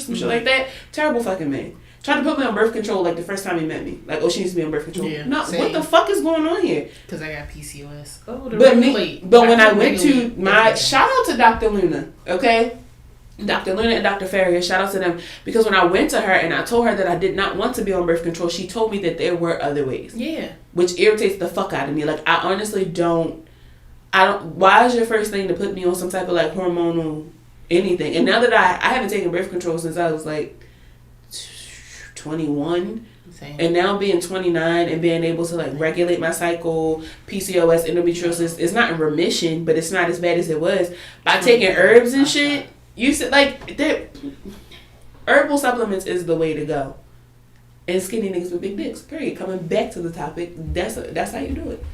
some shit like that. Terrible fucking man. Tried to put me on birth control like the first time he met me. Like, oh, she needs to be on birth control. Yeah, no, same. what the fuck is going on here? Because I got PCOS. But when I went to my shout out to Dr. Luna, okay, Dr. Luna and Dr. Farrier, shout out to them, because when I went to her and I told her that I did not want to be on birth control, she told me that there were other ways. Yeah, which irritates the fuck out of me. Like, I honestly don't. Why is your first thing to put me on some type of like hormonal anything? And now that I haven't taken birth control since I was like 21. Same. And now being 29 and being able to like regulate my cycle, PCOS, endometriosis, it's not in remission, but it's not as bad as it was. By taking herbs and shit, you said like that. Herbal supplements is the way to go. And skinny niggas with big dicks. Period. Coming back to the topic, that's how you do it.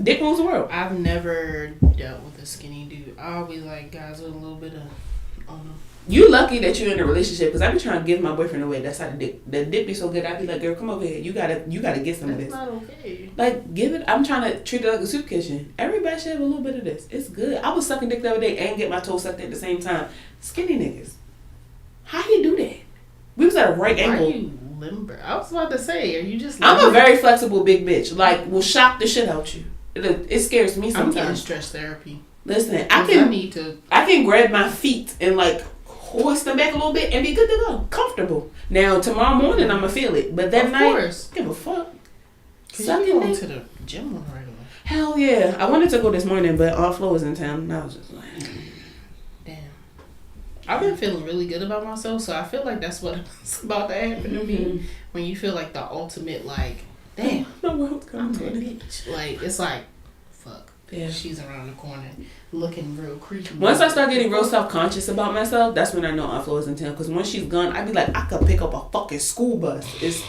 Dick rules the world. I've never dealt with a skinny dude. I always like guys with a little bit of. You lucky that you're in a relationship, because I be trying to give my boyfriend away. That's how the dick be so good. I be like, girl, come over here. You gotta get some of this. That's not okay. Like, give it. I'm trying to treat it like a soup kitchen. Everybody should have a little bit of this. It's good. I was sucking dick the other day and get my toes sucked at the same time. Skinny niggas. How you do that? We was at a right angle. Why are you limber? I was about to say, are you just limber? I'm a very flexible big bitch. Like, will shock the shit out you. It scares me sometimes. I'm getting stress therapy. Listen, I can grab my feet and like hoist them back a little bit and be good to go. Comfortable. Now, tomorrow morning, I'm going to feel it. But that night, give a fuck. Because you going to the gym on the regular. Hell yeah. I wanted to go this morning, but all Flo was in town. And I was just like, damn. I've been feeling really good about myself, so I feel like that's what's about to happen to me. When you feel like the ultimate, like, damn, the world's coming to an end. Like, it's like, fuck. Yeah. She's around the corner looking real creepy. Once I start getting real self-conscious about myself, that's when I know Aunt Flo is in town. Because once she's gone, I be like, I could pick up a fucking school bus. It's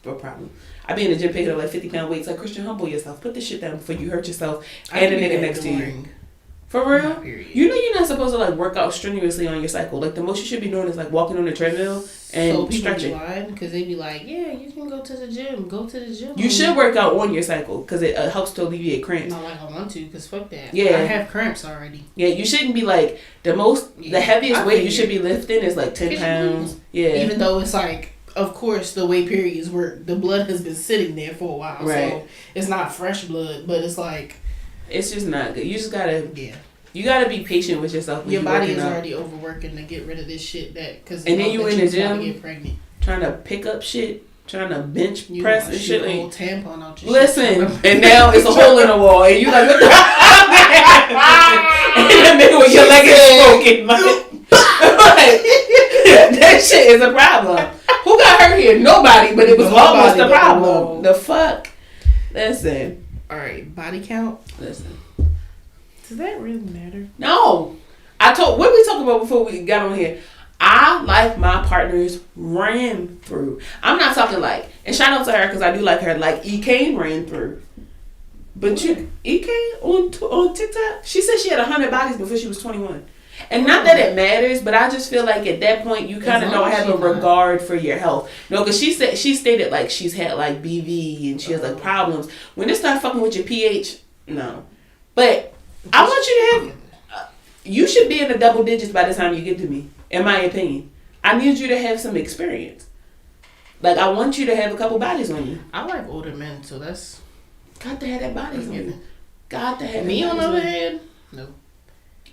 a problem. I be in the gym picking up like 50-pound weights. Like, Christian, humble yourself. Put this shit down before you hurt yourself and the nigga next to you. For real? You know you're not supposed to like work out strenuously on your cycle. Like, the most you should be doing is like walking on the treadmill and stretching. Because they be like, yeah, you can go to the gym. Go to the gym. You should work out on your cycle because it helps to alleviate cramps. Not like I want to, because fuck that. Yeah. I have cramps already. Yeah, you shouldn't be like, the heaviest weight you should be lifting is like 10 pounds. Yeah. Even though it's like, of course, the way periods work, the blood has been sitting there for a while. Right. So it's not fresh blood, but it's like, it's just not good. You just gotta, you gotta be patient with yourself. Your body is already overworking to get rid of this shit and then you in the gym get pregnant, trying to pick up shit, trying to bench press and shit. Like, old tampon out your listen, and now it's a hole in the wall, and you like, what the and the middle with your leg is broken, like, that shit is a problem. Who got hurt here? Nobody, but it was almost a problem. The fuck? Listen. All right, body count. Listen. Does that really matter? No. What we talking about before we got on here? I like my partners ran through. I'm not talking like, and shout out to her because I do like her, like E. Kane ran through. But E. Kane on TikTok, she said she had 100 bodies before she was 21. And not that it matters, but I just feel like at that point you kind of don't have a regard for your health. No, because she stated like she's had like BV and she has like problems. When it starts fucking with your pH, no. But I want you to have, you should be in the double digits by the time you get to me, in my opinion. I need you to have some experience. Like, I want you to have a couple bodies on you. I like older men, so that's... Got to have that bodies on you. Got to have me on the other hand, no.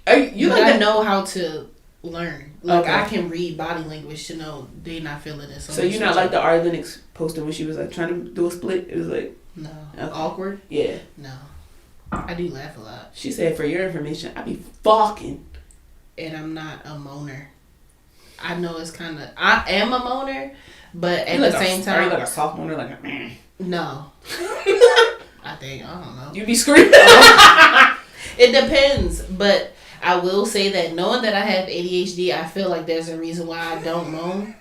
You like I know how to learn. Like, okay. I can read body language to know they not feeling it. So you're not like the Ari Lennox poster when she was like trying to do a split? It was like... No. Okay. Awkward? Yeah. No. I do laugh a lot. She said, for your information, I be fucking. And I'm not a moaner. I know it's kind of... I am a moaner, but at the same time... Are you like a soft moaner? Like a... No. I don't know. You be screaming? It depends, but I will say that knowing that I have ADHD, I feel like there's a reason why I don't moan.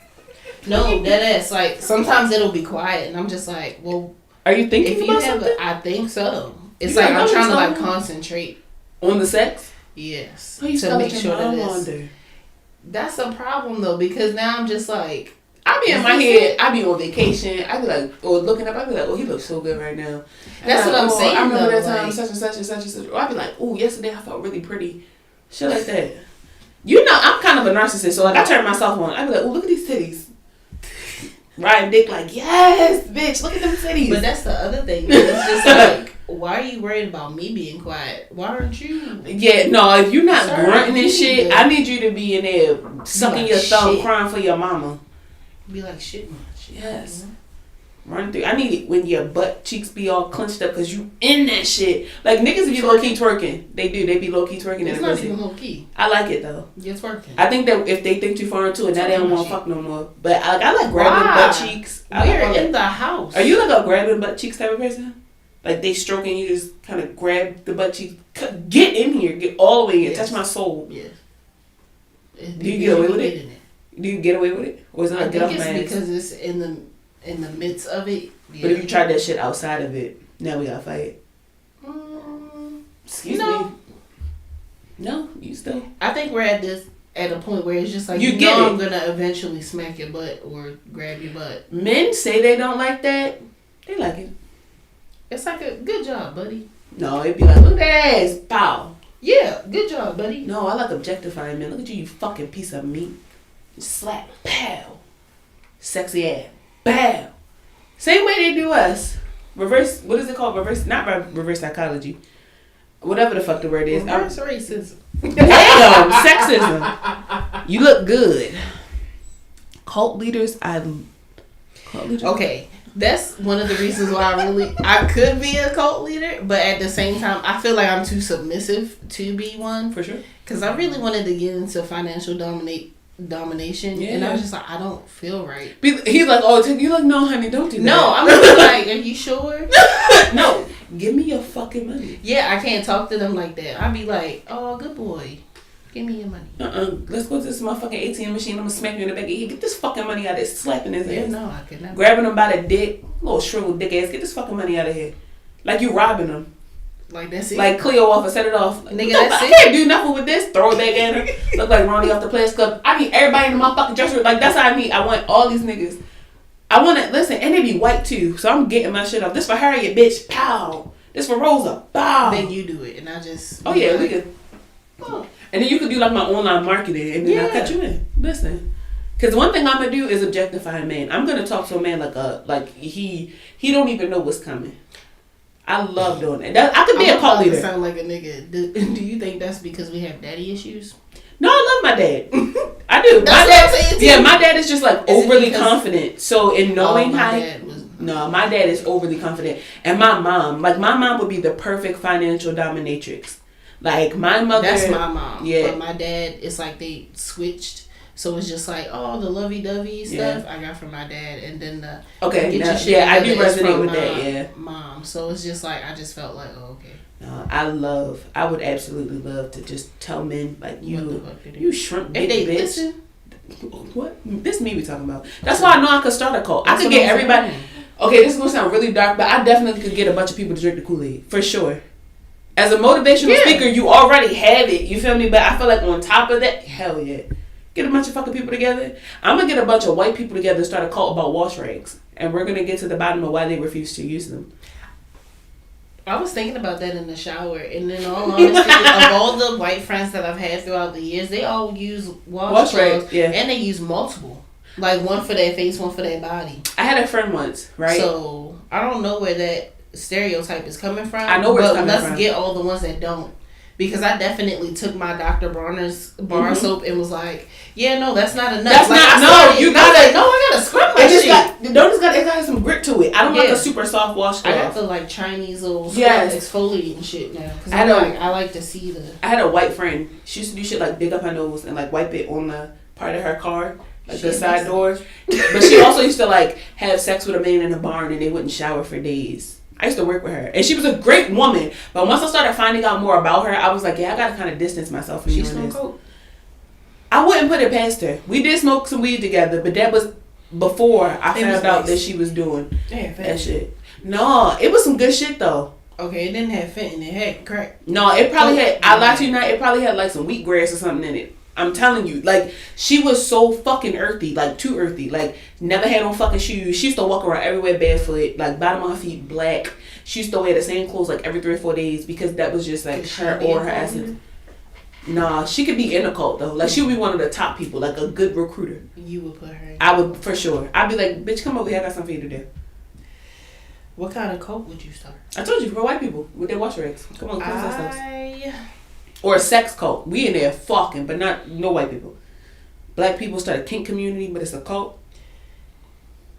No, that's like, sometimes it'll be quiet, and I'm just like, well... Are you thinking about something? I think so. It's like I'm trying to like concentrate on the sex. Yes, to make sure that it's. That's a problem though, because now I'm just like, I be in my head. I be on vacation. I be like, or looking up. I be like, oh, he looks so good right now. That's what I'm saying. I remember that time, such and such and such and such. Or I be like, oh, yesterday I felt really pretty. Shit like that. You know, I'm kind of a narcissist, so like I turn myself on. I be like, oh, look at these titties. riding dick like, yes, bitch, look at them titties. But that's the other thing. It's just like, why are you worried about me being quiet? Why aren't you? Yeah, no, if you're not grunting and shit, good. I need you to be in there sucking like, your thumb, shit. crying for your mama. Be like, shit, man. Yes. Mm-hmm. Run through. I need it when your butt cheeks be all clenched up because you in that shit. Like niggas be low key twerking. They do. They be low key twerking. It's not even low key. I like it though. You're twerking. I think that if they think too far into it, now they don't want to fuck no more. But I like grabbing butt cheeks. We're in the house. Are you like a grabbing butt cheeks type of person? Like they stroking you, just kind of grab the butt cheeks. Get in here. Get all the way in. Yes. Touch my soul. Yes. Do you get away with it? Do you get away with it? Or is it like get off my ass? Because it's in the midst of it. Yeah. But if you tried that shit outside of it, now we gotta fight. Excuse me. No, you still. I think we're at a point where it's just like you get I'm gonna eventually smack your butt or grab your butt. Men say they don't like that. They like it. It's like a good job, buddy. No, it'd be like, look at that ass, pow. Yeah, good job, buddy. No, I like objectifying men. Look at you fucking piece of meat. Slap, pow. Sexy ass, pow. Same way they do us. Reverse, what is it called? Not reverse psychology. Whatever the fuck the word is. Reverse racism. Damn, sexism. You look good. Cult leaders, Okay, that's one of the reasons why I could be a cult leader, but at the same time, I feel like I'm too submissive to be one. For sure. Because I really wanted to get into financial domination, and I was just like, I don't feel right. He's like, oh, you like, no, honey, don't do that. No, I'm really like, are you sure? No, give me your fucking money. Yeah, I can't talk to them like that. I'd be like, oh, good boy, give me your money. Let's go to this motherfucking ATM machine. I'm gonna smack you in the back of your head. Get this fucking money out of there. Slapping his ass. No, I could not. Grabbing him by the dick, little shriveled dick ass. Get this fucking money out of here. Like you robbing him. Like that's it. Like Cleo off and set it off. Nigga, No, that's I it. can't do nothing with this. Throw it back at her. Look like Ronnie off the Players Club. I need everybody in the motherfucking dresser. Like that's how I need. I want all these niggas. I want to listen, and they be white too. So I'm getting my shit off. This for Harriet, bitch. Pow. This for Rosa. Pow. Then you do it, and I just. Oh yeah, we could. Oh. And then you could do like my online marketing, and then I'll cut you in. Listen. Because one thing I'm gonna do is objectify a man. I'm gonna talk to a man like he don't even know what's coming. I love doing that. I could be a cult leader. Sound like a nigga. Do you think that's because we have daddy issues? No, I love my dad. I do. That's what I'm saying too. Yeah, my dad is just like overly confident. So in knowing how, my dad is overly confident, and my mom would be the perfect financial dominatrix. Like my mother. That's my mom. Yeah. But my dad, it's like they switched. So it's just like, oh, the lovey-dovey stuff I got from my dad, and then the I do resonate with that. Yeah, mom. So it's just like I just felt like, oh, okay. No, I would absolutely love to just tell men like you shrunk big they bitch. Listen. What? This me we talking about. That's why I know I could start a cult. I could get everybody. Okay, this is gonna sound really dark, but I definitely could get a bunch of people to drink the Kool-Aid for sure. As a motivational speaker, you already have it. You feel me? But I feel like on top of that, hell yeah. Get a bunch of fucking people together. I'm going to get a bunch of white people together and start a cult about wash rags. And we're going to get to the bottom of why they refuse to use them. I was thinking about that in the shower. And in all honesty, of all the white friends that I've had throughout the years, they all use wash rags. Yeah. And they use multiple. Like one for their face, one for their body. I had a friend once, right? So I don't know where that stereotype is coming from. I know where it's coming from. But let's get all the ones that don't. Because I definitely took my Dr. Bronner's bar soap and was like, yeah, no, that's not enough. That's like, not, no, you gotta, no, I gotta scrub my shit. It got some grit to it. I don't like a super soft washcloth. I got the like Chinese little exfoliating shit now. Because I like to see the. I had a white friend. She used to do shit like dig up her nose and like wipe it on the part of her car. Like the side door. But she also used to like have sex with a man in a barn and they wouldn't shower for days. I used to work with her. And she was a great woman. But once I started finding out more about her, I was like, yeah, I got to kind of distance myself from you. She smoked coke? I wouldn't put it past her. We did smoke some weed together, but that was before I found out that she was doing that shit. No, it was some good shit though. Okay, it didn't have fentanyl. It had crack. No, it probably had, I lied to you not, it probably had like some wheatgrass or something in it. I'm telling you, like, she was so fucking earthy, like, too earthy. Like, never had on fucking shoes. She used to walk around everywhere barefoot, like, bottom of her feet black. She used to wear the same clothes, like, every 3 or 4 days because that was just, like, her or her essence. Nah, she could be in a cult though. Like she would be one of the top people, like a good recruiter. You would put her in. I would for sure. I'd be like, bitch, come over here. I got something for you to do. What kind of cult would you start? I told you for white people with their wash rags. Come on, come on. Or a sex cult. We in there fucking, but not no white people. Black people start a kink community, but it's a cult.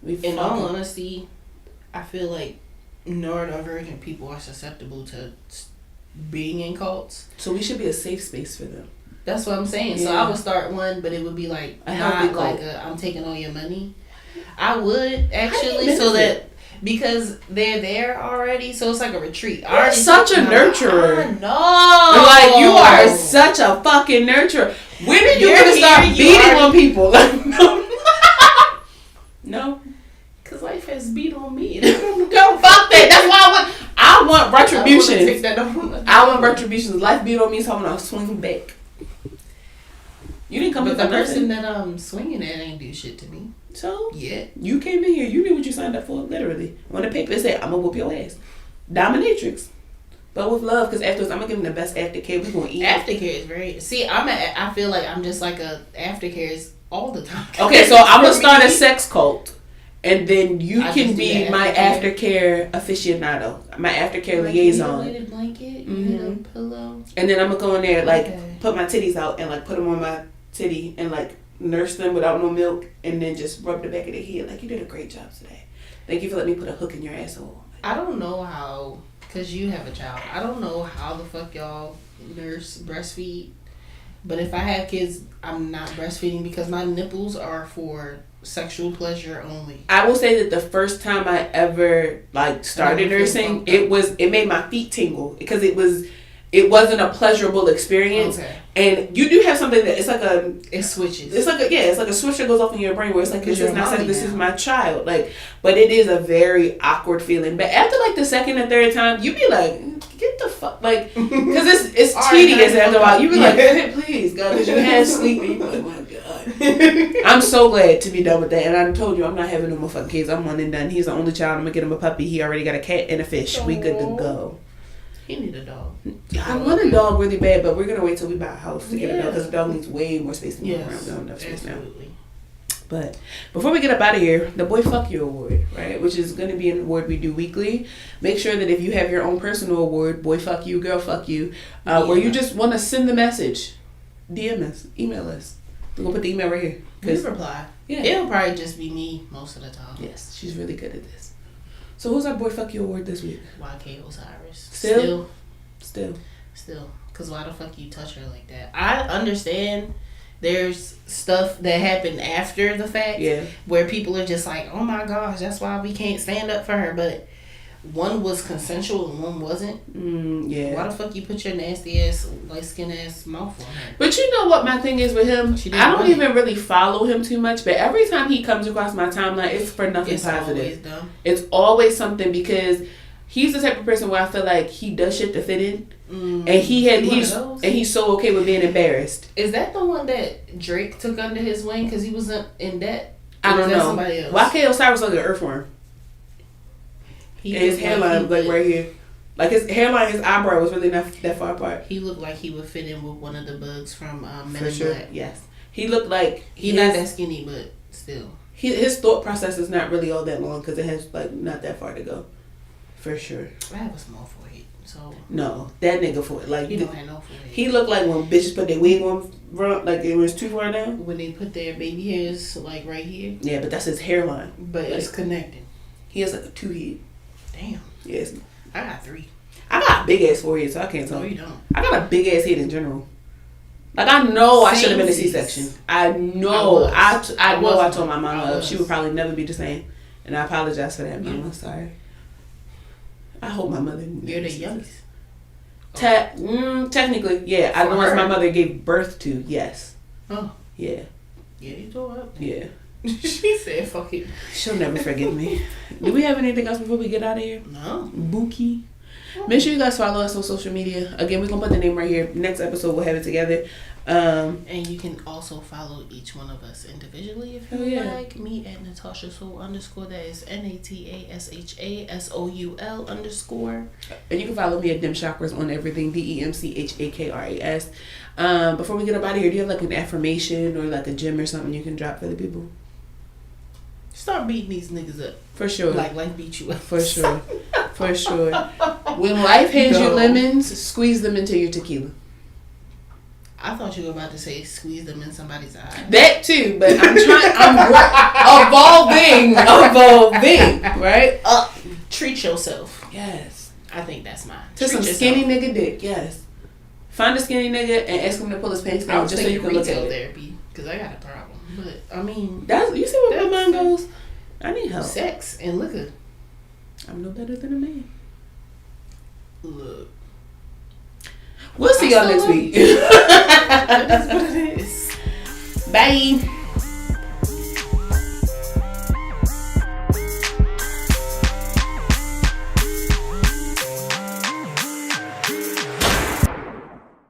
In all honesty, I feel like neurodivergent people are susceptible to being in cults. So we should be a safe space for them. That's what I'm saying. Yeah. So I would start one, but it would be like not like I'm taking all your money. I would actually, so that because they're there already, so it's like a retreat. You're such a nurturer. I know. Like you are such a fucking nurturer. When are you gonna start beating on people? No. Cause life has beat on me. Go fuck that. That's why I want retribution. I want retribution. Life beat on me, so I'm gonna swing back. You didn't come but with the person that I'm swinging at ain't do shit to me. So yeah, you came in here. You knew what you signed up for. Literally, on the paper it said, "I'm gonna whoop your ass." Dominatrix, but with love. Because afterwards, I'm gonna give them the best aftercare. We gonna eat. Aftercare is very. See, I feel like I'm just like a aftercare is all the time. Okay, so I'm gonna start a sex cult. And then you can be my aftercare aficionado, my aftercare liaison. You need a blanket, you need a pillow. And then I'm gonna go in there, like, put my titties out and, like, put them on my titty and, like, nurse them without no milk and then just rub the back of their head. Like, you did a great job today. Thank you for letting me put a hook in your asshole. I don't know how, because you have a child, I don't know how the fuck y'all nurse breastfeed. But if I have kids, I'm not breastfeeding because my nipples are for sexual pleasure only. I will say that the first time I ever like started nursing, it made my feet tingle because it wasn't a pleasurable experience. Okay. And you do have something that it's like it switches. It's like a switch that goes off in your brain where it's like this is not this is my child. Like, but it is a very awkward feeling. But after like the second or third time, you be like, get the fuck, like, because it's tedious after a while. You be like, please God, because you had sleep and you be like, oh my God. I'm so glad to be done with that. And I told you I'm not having no more fucking kids. I'm one and done. He's the only child. I'm gonna get him a puppy. He already got a cat and a fish. We good to go. He need a dog. I want a dog really bad, but we're gonna wait till we buy a house to get a dog because the dog needs way more space than around. We don't have enough space now. But before we get up out of here, the Boy Fuck You Award, right? Which is going to be an award we do weekly. Make sure that if you have your own personal award, Boy Fuck You, Girl Fuck You, where you just want to send the message, DM us, email us. We're going to put the email right here. We reply. Yeah. It'll probably just be me most of the time. Yes, she's really good at this. So who's our Boy Fuck You Award this week? YK Osiris. Still. Because why the fuck you touch her like that? I understand there's stuff that happened after the fact where people are just like, oh my gosh, that's why we can't stand up for her. But one was consensual and one wasn't. Why the fuck you put your nasty ass, light skin ass mouth on her? But you know what my thing is with him? I don't even really follow him too much, but every time he comes across my timeline, it's for nothing positive. Always dumb. It's always something because he's the type of person where I feel like he does shit to fit in. And he's so okay with being embarrassed. Is that the one that Drake took under his wing because he wasn't in debt? I don't know. Somebody else? YK Osiris was like an earthworm. And his hairline like right here. Like his hairline, his eyebrow was really not that far apart. He looked like he would fit in with one of the bugs from Men in sure. Black. Yes. He looked like he's not that skinny, but still. His thought process is not really all that long because it has like not that far to go. For sure. I have a small forehead, so no, that nigga forehead like he don't have no forehead. He looked like when bitches put their wig on front, like it was too far down. When they put their baby hairs like right here. Yeah, but that's his hairline. But like, it's connected. He has like a 2 head. Damn. Yes. I got 3. I got a big ass forehead, so I can't tell. No, you don't. I got a big ass head in general. Like I know I should have been a C-section. I know. I know. I told my mama she would probably never be the same, and I apologize for that, Mama. Sorry. I hope my mother. You're the youngest. Technically, yeah. I know as my mother gave birth to. Yes. Oh. Yeah. Yeah, you told her. Yeah. She said, "Fuck it." She'll never forgive me. Do we have anything else before we get out of here? No. Make sure you guys follow us on social media. Again, we're gonna put the name right here. Next episode we'll have it together. And you can also follow each one of us individually if you like. Me at Natasha Soul _. That is NATASHASOUL _. And you can follow me at Dem Chakras on everything. DEMCHAKRAS. Before we get up out of here, do you have like an affirmation or like a gem or something you can drop for the people? Start beating these niggas up. For sure. Like beat you up. For sure. For sure. When life hands you lemons, squeeze them into your tequila. I thought you were about to say squeeze them in somebody's eye. That too, but I'm evolving, right? Treat yourself. Yes. I think that's mine. To some skinny nigga dick, yes. Find a skinny nigga and ask him to pull his pants down just so you can look at it. Therapy, because I got a problem. But, I mean... you see where my mind goes? I need help. Sex and liquor. I'm no better than a man. Look. We'll see y'all next week. That's what it is. Bye.